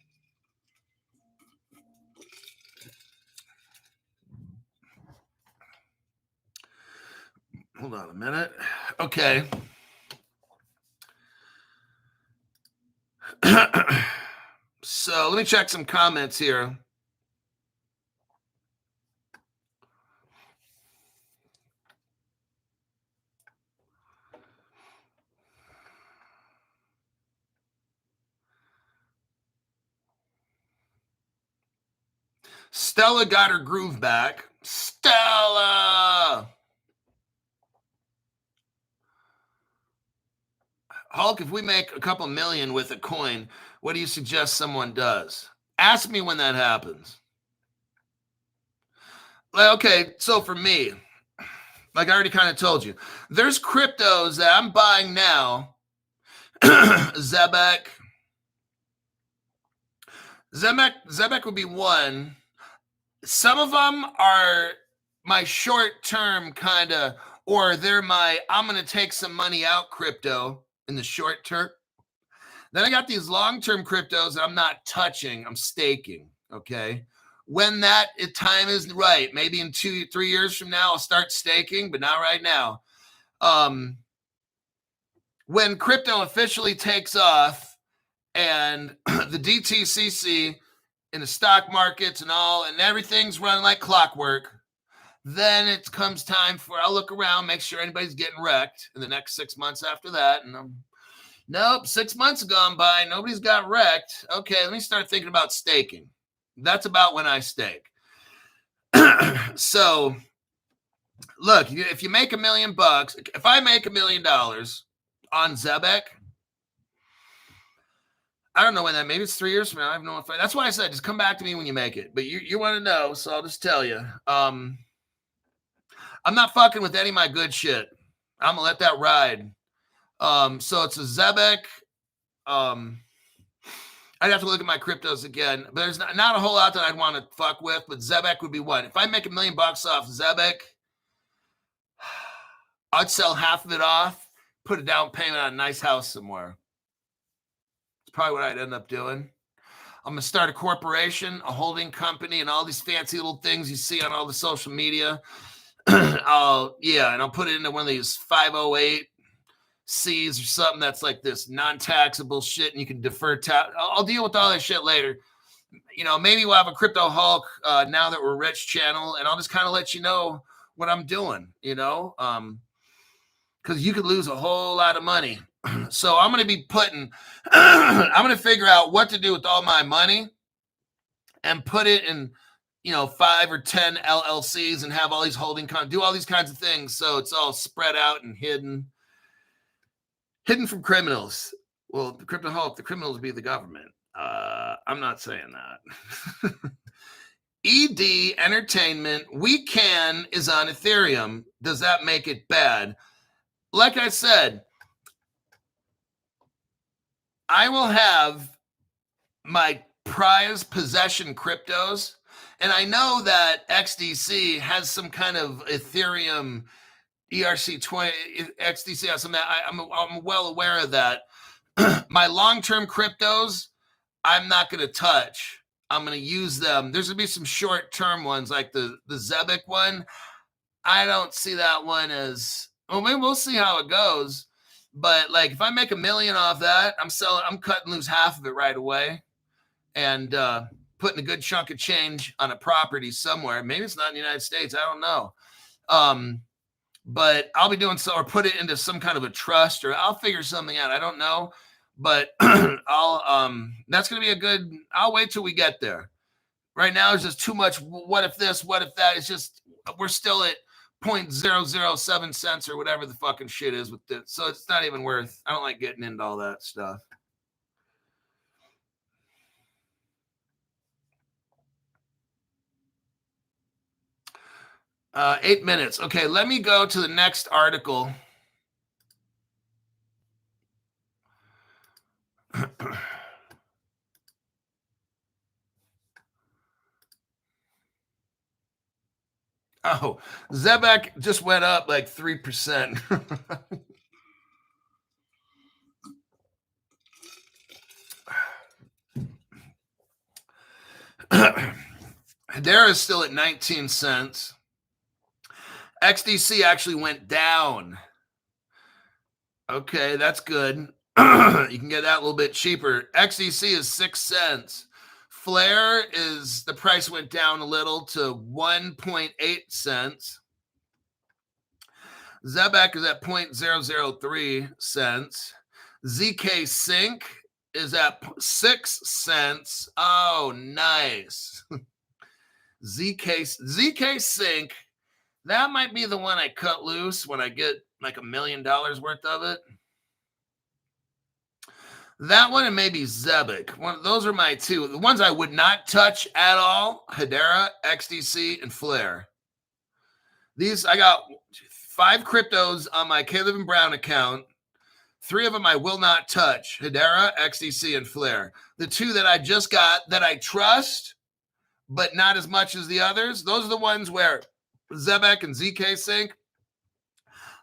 Hold on a minute. Okay. So let me check some comments here. Stella got her groove back. Stella! Hulk, if we make a couple million with a coin, what do you suggest someone does? Ask me when that happens. Okay, so for me, like I already kind of told you, there's cryptos that I'm buying now. Zebek would be one. Some of them are my short-term kind of, or they're my, I'm going to take some money out crypto in the short term. Then I got these long-term cryptos that I'm not touching. I'm staking, okay? When that time is right, maybe in 2-3 years from now, I'll start staking, but not right now. When crypto officially takes off and the DTCC in the stock markets and all, and everything's running like clockwork, then it comes time for, I'll look around, make sure anybody's getting wrecked in the next 6 months after that. And nope, 6 months have gone by, nobody's got wrecked. Okay, let me start thinking about staking. That's about when I stake. So, look, if you make $1 million, if I make $1 million, on Zebek. I don't know when that, maybe it's 3 years from now. I have no idea. That's why I said, just come back to me when you make it. But you want to know, so I'll just tell you. I'm not fucking with any of my good shit. I'm gonna let that ride. So it's a Zebek. I'd have to look at my cryptos again, but there's not a whole lot that I'd want to fuck with, but Zebek would be one. If I make $1 million off Zebek, I'd sell half of it off, put a down payment on a nice house somewhere. It's probably what I'd end up doing. I'm going to start a corporation, a holding company, and all these fancy little things you see on all the social media. And I'll put it into one of these 508 C's or something that's like this non-taxable shit, and you can defer tax. I'll deal with all that shit later. Maybe we'll have a Crypto Hulk now that we're rich channel, and I'll just kind of let you know what I'm doing, because you could lose a whole lot of money. So I'm going to be I'm going to figure out what to do with all my money and put it in, 5 or 10 LLCs and have all these holding do all these kinds of things. So it's all spread out and hidden from criminals. Well, the Crypto Hulk, the criminals be the government. I'm not saying that. ED Entertainment, We Can is on Ethereum. Does that make it bad? Like I said, I will have my prized possession cryptos, and I know that XDC has some kind of Ethereum ERC20 XDC has some. I'm well aware of that. My long-term cryptos, I'm not going to touch. I'm going to use them. There's going to be some short-term ones like the Zebek one. I don't see that one as, well, maybe we'll see how it goes. But like, if I make $1 million off that, I'm cutting loose half of it right away and putting a good chunk of change on a property somewhere. Maybe it's not in the United States. I don't know. But I'll be doing so, or put it into some kind of a trust, or I'll figure something out. I don't know, but that's going to be I'll wait till we get there. Right now, there's just too much. What if this, what if that? It's just, we're still at 0.007 cents or whatever the fucking shit is with this. So it's not even worth, I don't like getting into all that stuff. Uh, 8 minutes. Okay, let me go to the next article. Oh, Zebek just went up like 3%. Hedera is still at 19 cents. XDC actually went down. Okay, that's good. You can get that a little bit cheaper. XDC is 6 cents. Flare is, the price went down a little to 1.8 cents. Zebek is at 0.003 cents. ZK Sync is at 6 cents. Oh, nice. ZK Sync, that might be the one I cut loose when I get like $1 million worth of it. That one and maybe Zebek. Those are my two. The ones I would not touch at all, Hedera, XDC, and Flare. These, I got 5 cryptos on my Caleb and Brown account. 3 of them I will not touch, Hedera, XDC, and Flare. The 2 that I just got that I trust, but not as much as the others, those are the ones where Zebek and ZK Sync,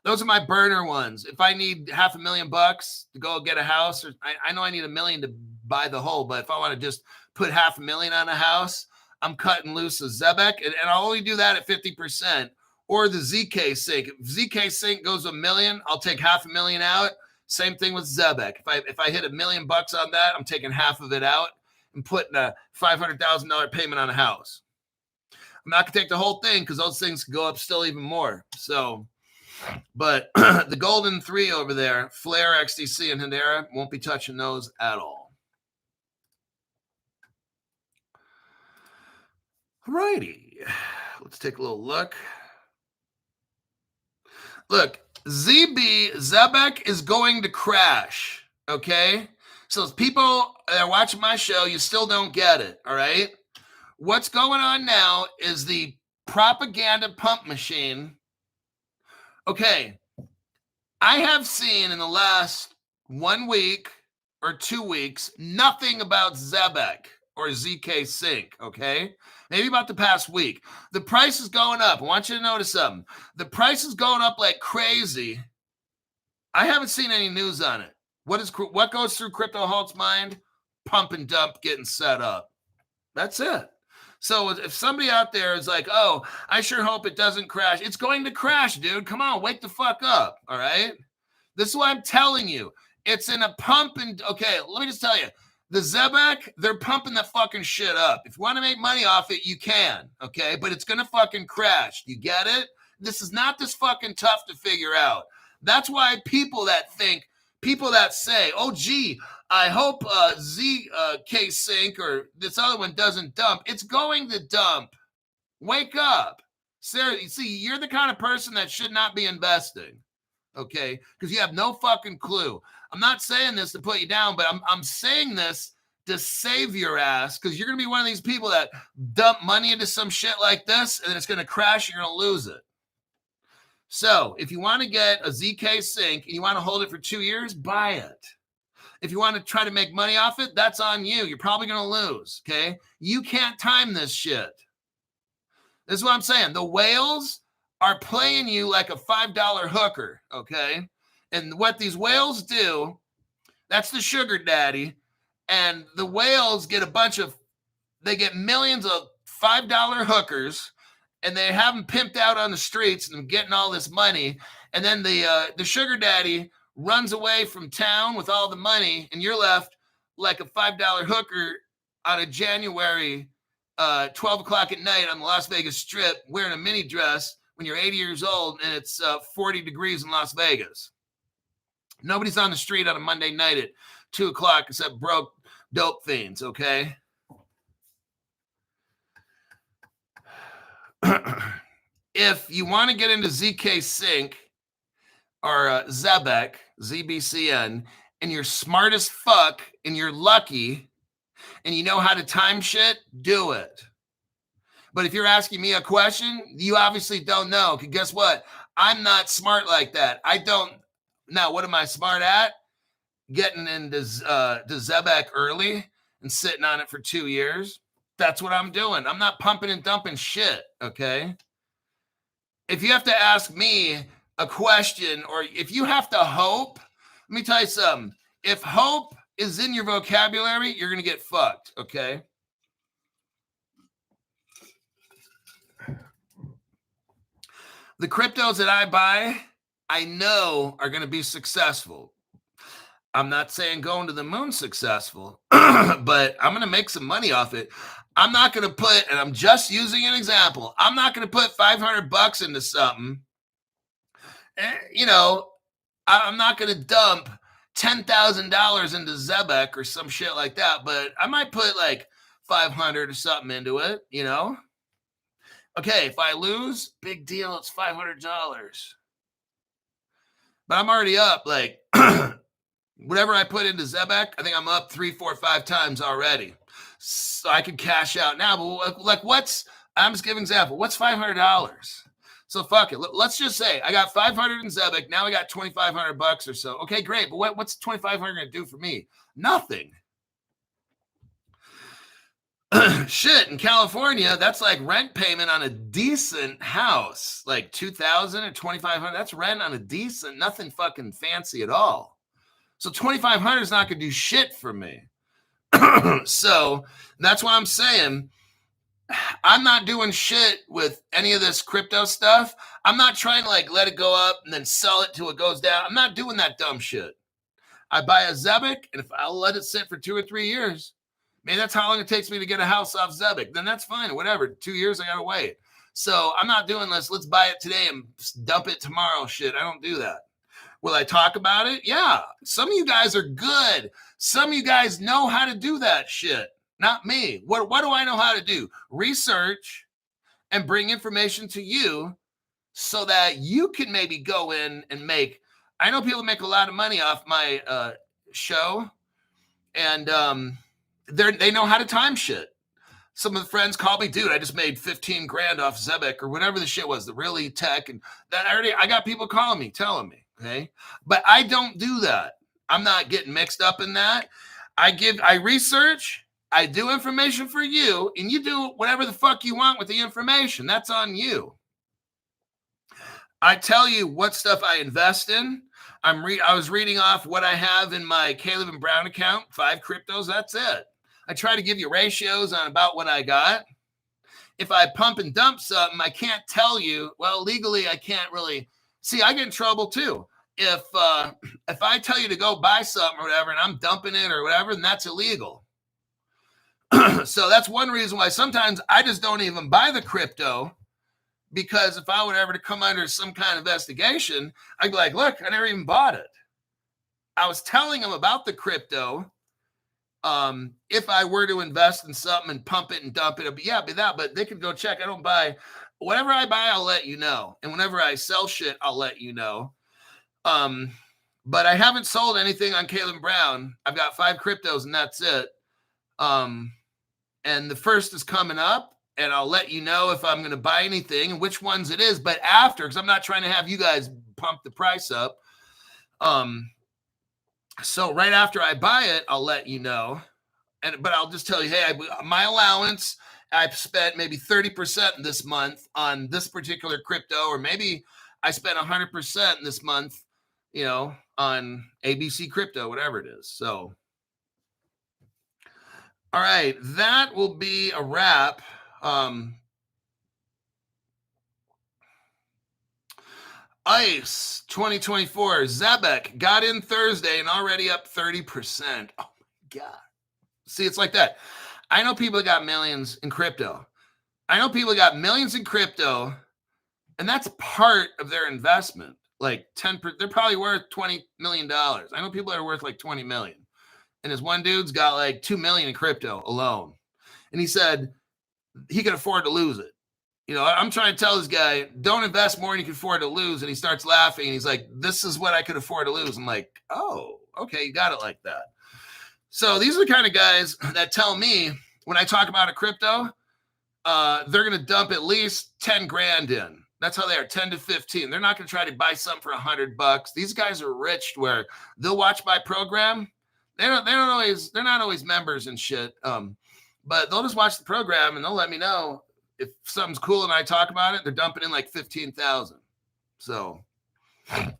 those are my burner ones. If I need $500,000 to go get a house, or I know I need $1 million to buy the whole, but if I want to just put $500,000 on a house, I'm cutting loose a Zebek, and I'll only do that at 50%. Or the ZK Sync. If ZK Sync goes $1 million, I'll take $500,000 out. Same thing with Zebek. If I hit $1 million on that, I'm taking half of it out and putting a $500,000 payment on a house. I'm not gonna take the whole thing because those things can go up still even more. So. But the golden 3 over there, Flare, XDC, and Hedera, won't be touching those at all. All righty. Let's take a little look. Look, Zebek is going to crash. Okay. So people that are watching my show, you still don't get it. All right. What's going on now is the propaganda pump machine. Okay. I have seen in the last 1 week or 2 weeks nothing about Zebek or ZK Sync, okay? Maybe about the past week. The price is going up. I want you to notice something. The price is going up like crazy. I haven't seen any news on it. What goes through Crypto Halt's mind? Pump and dump getting set up. That's it. So if somebody out there is like, oh, I sure hope it doesn't crash. It's going to crash, dude. Come on, wake the fuck up. All right. This is what I'm telling you. It's in a pump and okay, let me just tell you. The Zebek, they're pumping that fucking shit up. If you want to make money off it, you can. Okay. But it's gonna fucking crash. You get it? This is not this fucking tough to figure out. That's why people that say, oh gee, I hope ZK Sync or this other one doesn't dump. It's going to dump. Wake up. Seriously, see, you're the kind of person that should not be investing, okay? Because you have no fucking clue. I'm not saying this to put you down, but I'm saying this to save your ass because you're going to be one of these people that dump money into some shit like this and it's going to crash and you're going to lose it. So if you want to get a ZK Sync and you want to hold it for 2 years, buy it. If you want to try to make money off it, that's on you. You're probably going to lose, okay? You can't time this shit. This is what I'm saying. The whales are playing you like a $5 hooker, okay? And what these whales do, that's the sugar daddy, and the whales get they get millions of $5 hookers, and they have them pimped out on the streets and getting all this money, and then the sugar daddy runs away from town with all the money, and you're left like a $5 hooker on a January 12 o'clock at night on the Las Vegas Strip wearing a mini dress when you're 80 years old and it's 40 degrees in Las Vegas. Nobody's on the street on a Monday night at 2 o'clock except broke dope fiends, okay? If you want to get into ZK Sync or Zebek, ZBCN, and you're smart as fuck and you're lucky and you know how to time shit, do it. But if you're asking me a question, you obviously don't know. Because guess what? I'm not smart like that. I don't. Now, what am I smart at? Getting into Zebek early and sitting on it for 2 years. That's what I'm doing. I'm not pumping and dumping shit, okay? If you have to ask me a question or if you have to hope, let me tell you something. If hope is in your vocabulary, you're going to get fucked, okay? The cryptos that I buy, I know are going to be successful. I'm not saying going to the moon successful, but I'm going to make some money off it. I'm not going to put, and I'm just using an example, I'm not going to put $500 into something. You know, I'm not going to dump $10,000 into Zebek or some shit like that, but I might put like 500 or something into it, you know? Okay, if I lose, big deal, it's $500. But I'm already up, like, whatever I put into Zebek, I think I'm up 3, 4, 5 times already. So I could cash out now, but like I'm just giving an example, what's $500? So fuck it. Let's just say I got 500 in Zebek. Now I got $2,500 or so. Okay, great. But what's 2,500 going to do for me? Nothing. Shit, in California, that's like rent payment on a decent house, like $2,000 or $2,500. That's rent on a decent, nothing fucking fancy at all. So $2,500 is not going to do shit for me. So that's what I'm saying. I'm not doing shit with any of this crypto stuff. I'm not trying to like let it go up and then sell it till it goes down. I'm not doing that dumb shit. I buy a Zebek, and if I'll let it sit for 2 or 3 years, maybe that's how long it takes me to get a house off Zebek, then that's fine. Whatever. 2 years, I got to wait. So I'm not doing this. Let's buy it today and dump it tomorrow shit. I don't do that. Will I talk about it? Yeah. Some of you guys are good. Some of you guys know how to do that shit. Not me. What do I know how to do? Research and bring information to you so that you can maybe go in and make. I know people make a lot of money off my show, and they know how to time shit. Some of the friends call me, dude, I just made 15 grand off Zebek or whatever the shit was, the really tech. And that I got people calling me, telling me, okay? But I don't do that. I'm not getting mixed up in that. I research, I do information for you, and you do whatever the fuck you want with the information. That's on you. I tell you what stuff I invest in. I was reading off what I have in my Caleb and Brown account, 5 cryptos, that's it. I try to give you ratios on about what I got. If I pump and dump something, I can't tell you. Well, legally, I can't really. See, I get in trouble too. If I tell you to go buy something or whatever, and I'm dumping it or whatever, then that's illegal. So that's one reason why sometimes I just don't even buy the crypto, because if I were ever to come under some kind of investigation, I'd be like, look, I never even bought it. I was telling them about the crypto. If I were to invest in something and pump it and dump it, but they could go check. I don't buy. Whatever I buy, I'll let you know. And whenever I sell shit, I'll let you know. But I haven't sold anything on Caleb Brown. I've got 5 cryptos and that's it. And the first is coming up, and I'll let you know if I'm going to buy anything and which ones it is. But after, because I'm not trying to have you guys pump the price up. So right after I buy it, I'll let you know. But I'll just tell you, hey, my allowance, I've spent maybe 30% this month on this particular crypto, or maybe I spent 100% this month, on ABC crypto, whatever it is. So, all right, that will be a wrap. ICE 2024, Zebek got in Thursday and already up 30%. Oh my God. See, it's like that. I know people got millions in crypto. And that's part of their investment. Like 10%, they're probably worth $20 million. I know people that are worth like 20 million. And this one dude's got like 2 million in crypto alone. And he said he could afford to lose it. I'm trying to tell this guy, don't invest more than you can afford to lose. And he starts laughing. And he's like, this is what I could afford to lose. I'm like, oh, okay, you got it like that. So these are the kind of guys that tell me when I talk about a crypto, they're going to dump at least 10 grand in. That's how they are, 10 to 15. They're not going to try to buy something for $100. These guys are rich where they'll watch my program. They're not always members and shit. But they'll just watch the program and they'll let me know if something's cool and I talk about it. They're dumping in like 15,000. So, and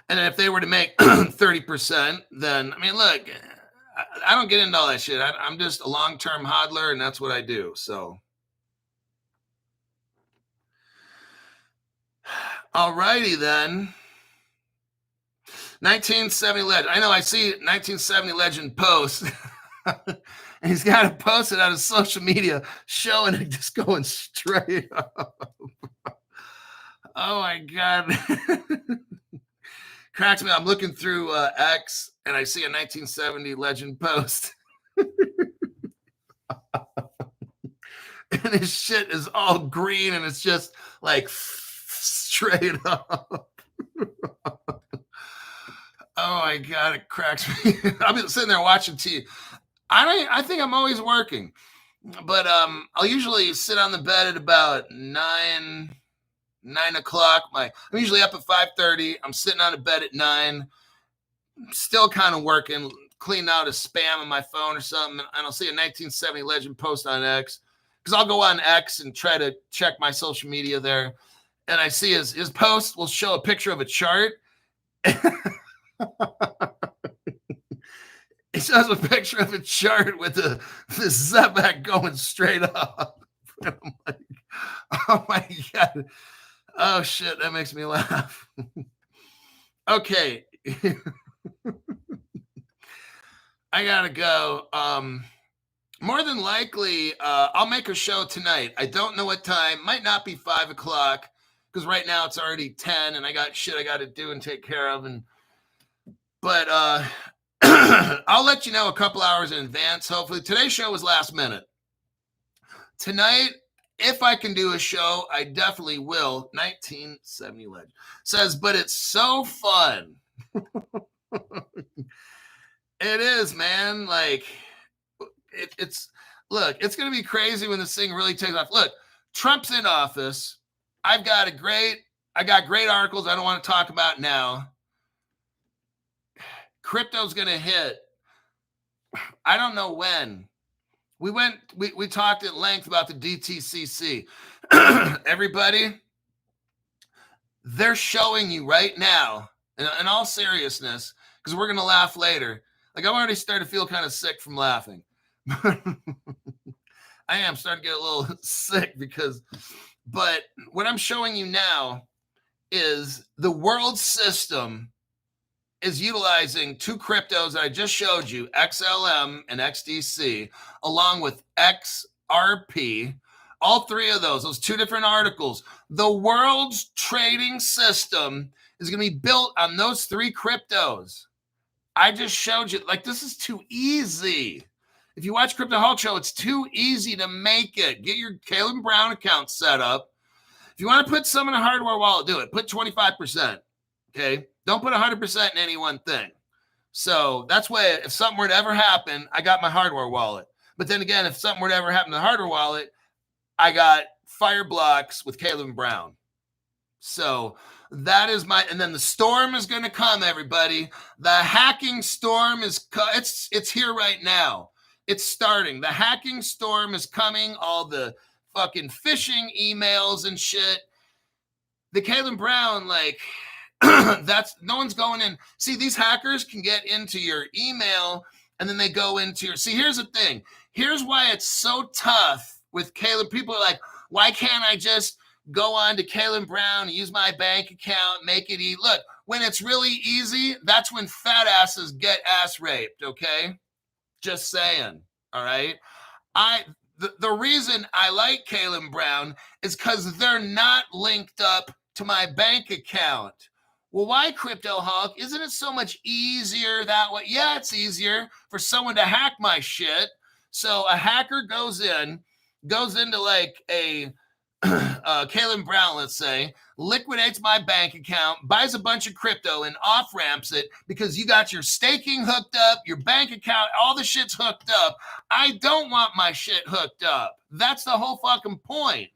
then if they were to make 30%, then, I mean, look, I don't get into all that shit. I'm just a long-term hodler, and that's what I do. So, all righty then. 1970 Legend. I know I see 1970 Legend post. And he's got to post it on his social media, showing it just going straight up. Oh, my God. Cracks me. I'm looking through X, and I see a 1970 Legend post. And his shit is all green, and it's just like straight up. Oh, my God. It cracks me. I'm sitting there watching TV. I think I'm always working, but I'll usually sit on the bed at about 9 o'clock. I'm usually up at 5:30. I'm sitting on the bed at 9, still kind of working, cleaning out a spam on my phone or something, and I'll see a 1970 Legend post on X, because I'll go on X and try to check my social media there, and I see his post will show a picture of a chart. It shows a picture of a chart with the Zebek going straight up. And I'm like, oh my God. Oh shit, that makes me laugh. Okay. I gotta go. More than likely, I'll make a show tonight. I don't know what time. Might not be 5 o'clock, because right now it's already 10 and I got shit I got to do and take care of. But I'll let you know a couple hours in advance. Hopefully today's show was last minute. Tonight, If I can do a show, I definitely will. 1970 legend says, but it's so fun. It is, man. Like, it's look, it's going to be crazy when this thing really takes off. Look, Trump's in office. I got great articles I don't want to talk about now. Crypto's going to hit. I don't know when. We talked at length about the DTCC. Everybody, they're showing you right now, in all seriousness, because we're going to laugh later. Like, I'm already starting to feel kind of sick from laughing. I am starting to get a little sick but what I'm showing you now is the world system is utilizing two cryptos that I just showed you, XLM and XDC, along with XRP. All three of those two different articles. The world's trading system is going to be built on those three cryptos. I just showed you, like, this is too easy. If you watch Crypto Hulk Show, it's too easy to make it. Get your Caleb Brown account set up. If you want to put some in a hardware wallet, do it. Put 25%. Okay? Don't put 100% in any one thing. So that's why if something were to ever happen, I got my hardware wallet. But then again, if something were to ever happen to the hardware wallet, I got Fireblocks with Caleb Brown. So that is and then the storm is going to come, everybody. The hacking storm it's here right now. It's starting. The hacking storm is coming. All the fucking phishing emails and shit. The Caleb Brown, like, no one's going in. See, these hackers can get into your email and then they go into see, here's the thing. Here's why it's so tough with Caleb. People are like, why can't I just go on to Caleb Brown, use my bank account, make it easy? Look, when it's really easy, that's when fat asses get ass raped, okay? Just saying, all right? The reason I like Caleb Brown is because they're not linked up to my bank account. Well, why, Crypto Hulk? Isn't it so much easier that way? Yeah, it's easier for someone to hack my shit. So a hacker goes into like a Caleb Brown, let's say, liquidates my bank account, buys a bunch of crypto and off-ramps it because you got your staking hooked up, your bank account, all the shit's hooked up. I don't want my shit hooked up. That's the whole fucking point.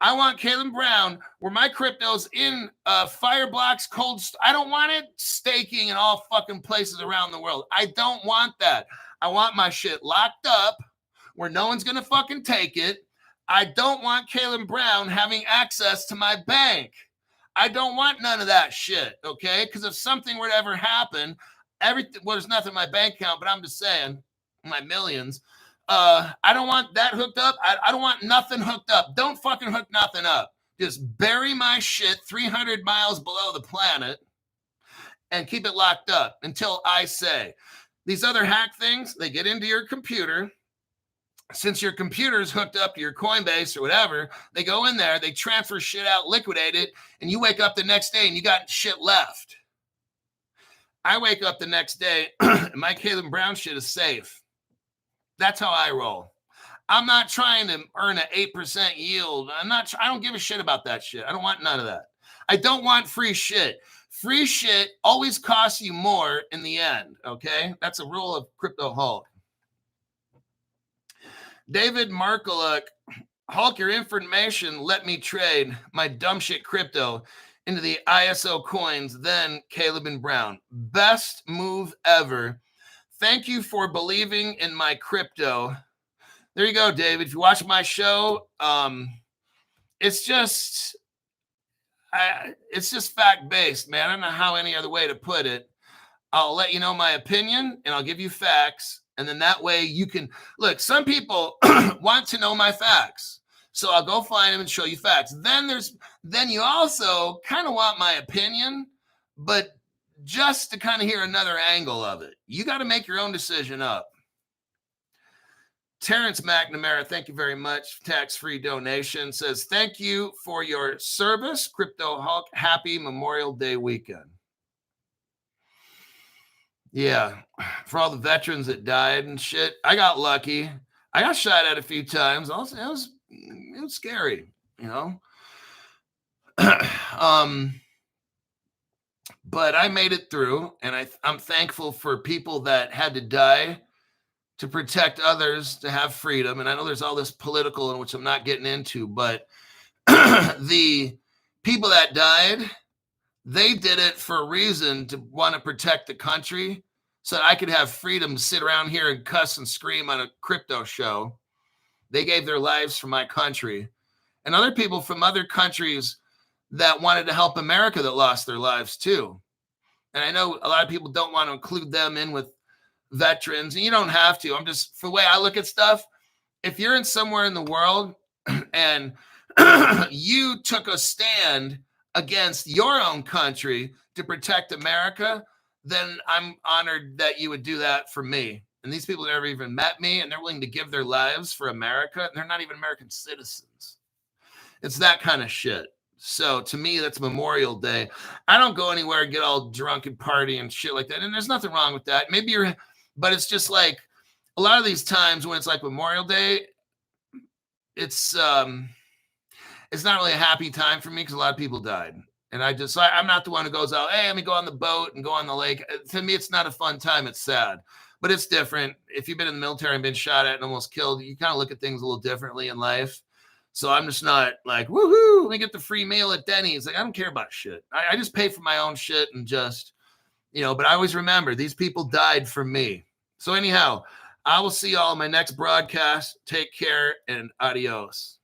I want Caleb Brown where my crypto's in Fireblocks I don't want it staking in all fucking places around the world. I don't want that. I want my shit locked up where no one's going to fucking take it. I don't want Caleb Brown having access to my bank. I don't want none of that shit, okay? Because if something were to ever happen, there's nothing in my bank account, but I'm just saying, my millions, I don't want that hooked up. I don't want nothing hooked up. Don't fucking hook nothing up. Just bury my shit 300 miles below the planet and keep it locked up until I say. These other hack things, they get into your computer. Since your computer's hooked up to your Coinbase or whatever, they go in there, they transfer shit out, liquidate it, and you wake up the next day and you got shit left. I wake up the next day and my Caleb Brown shit is safe. That's how I roll. I'm not trying to earn an 8% yield. I don't give a shit about that shit. I don't want none of that. I don't want free shit. Free shit always costs you more in the end, okay? That's a rule of Crypto Hulk. David Markalik, Hulk, your information, let me trade my dumb shit crypto into the ISO coins, then Caleb and Brown. Best move ever. Thank you for believing in my crypto. There you go, David. If you watch my show, it's just fact-based, man. I don't know how any other way to put it. I'll let you know my opinion, and I'll give you facts. And then that way you can look. Some people want to know my facts, so I'll go find them and show you facts. Then you also kind of want my opinion, but just to kind of hear another angle of it. You got to make your own decision up. Terrence McNamara, thank you very much. Tax-free donation, says thank you for your service, Crypto Hulk. Happy Memorial Day weekend. Yeah, for all the veterans that died and shit. I got lucky. I got shot at a few times. Also, it was scary, you know. But I made it through, and I'm thankful for people that had to die to protect others to have freedom. And I know there's all this political in which I'm not getting into, but the people that died, they did it for a reason, to want to protect the country so that I could have freedom to sit around here and cuss and scream on a crypto show. They gave their lives for my country. And other people from other countries that wanted to help America that lost their lives too. And I know a lot of people don't want to include them in with veterans, and you don't have to. I'm just, for the way I look at stuff, if you're in somewhere in the world and you took a stand against your own country to protect America, then I'm honored that you would do that for me. And these people never even met me, and they're willing to give their lives for America, and they're not even American citizens. It's that kind of shit. So to me, that's Memorial Day. I don't go anywhere and get all drunk and party and shit like that. And there's nothing wrong with that. Maybe but it's just like a lot of these times when it's like Memorial Day, it's not really a happy time for me because a lot of people died. And I'm not the one who goes out, hey, let me go on the boat and go on the lake. To me, it's not a fun time. It's sad, but it's different. If you've been in the military and been shot at and almost killed, you kind of look at things a little differently in life. So I'm just not like, woohoo, let me get the free meal at Denny's. Like, I don't care about shit. I just pay for my own shit and just, but I always remember these people died for me. So anyhow, I will see y'all in my next broadcast. Take care and adios.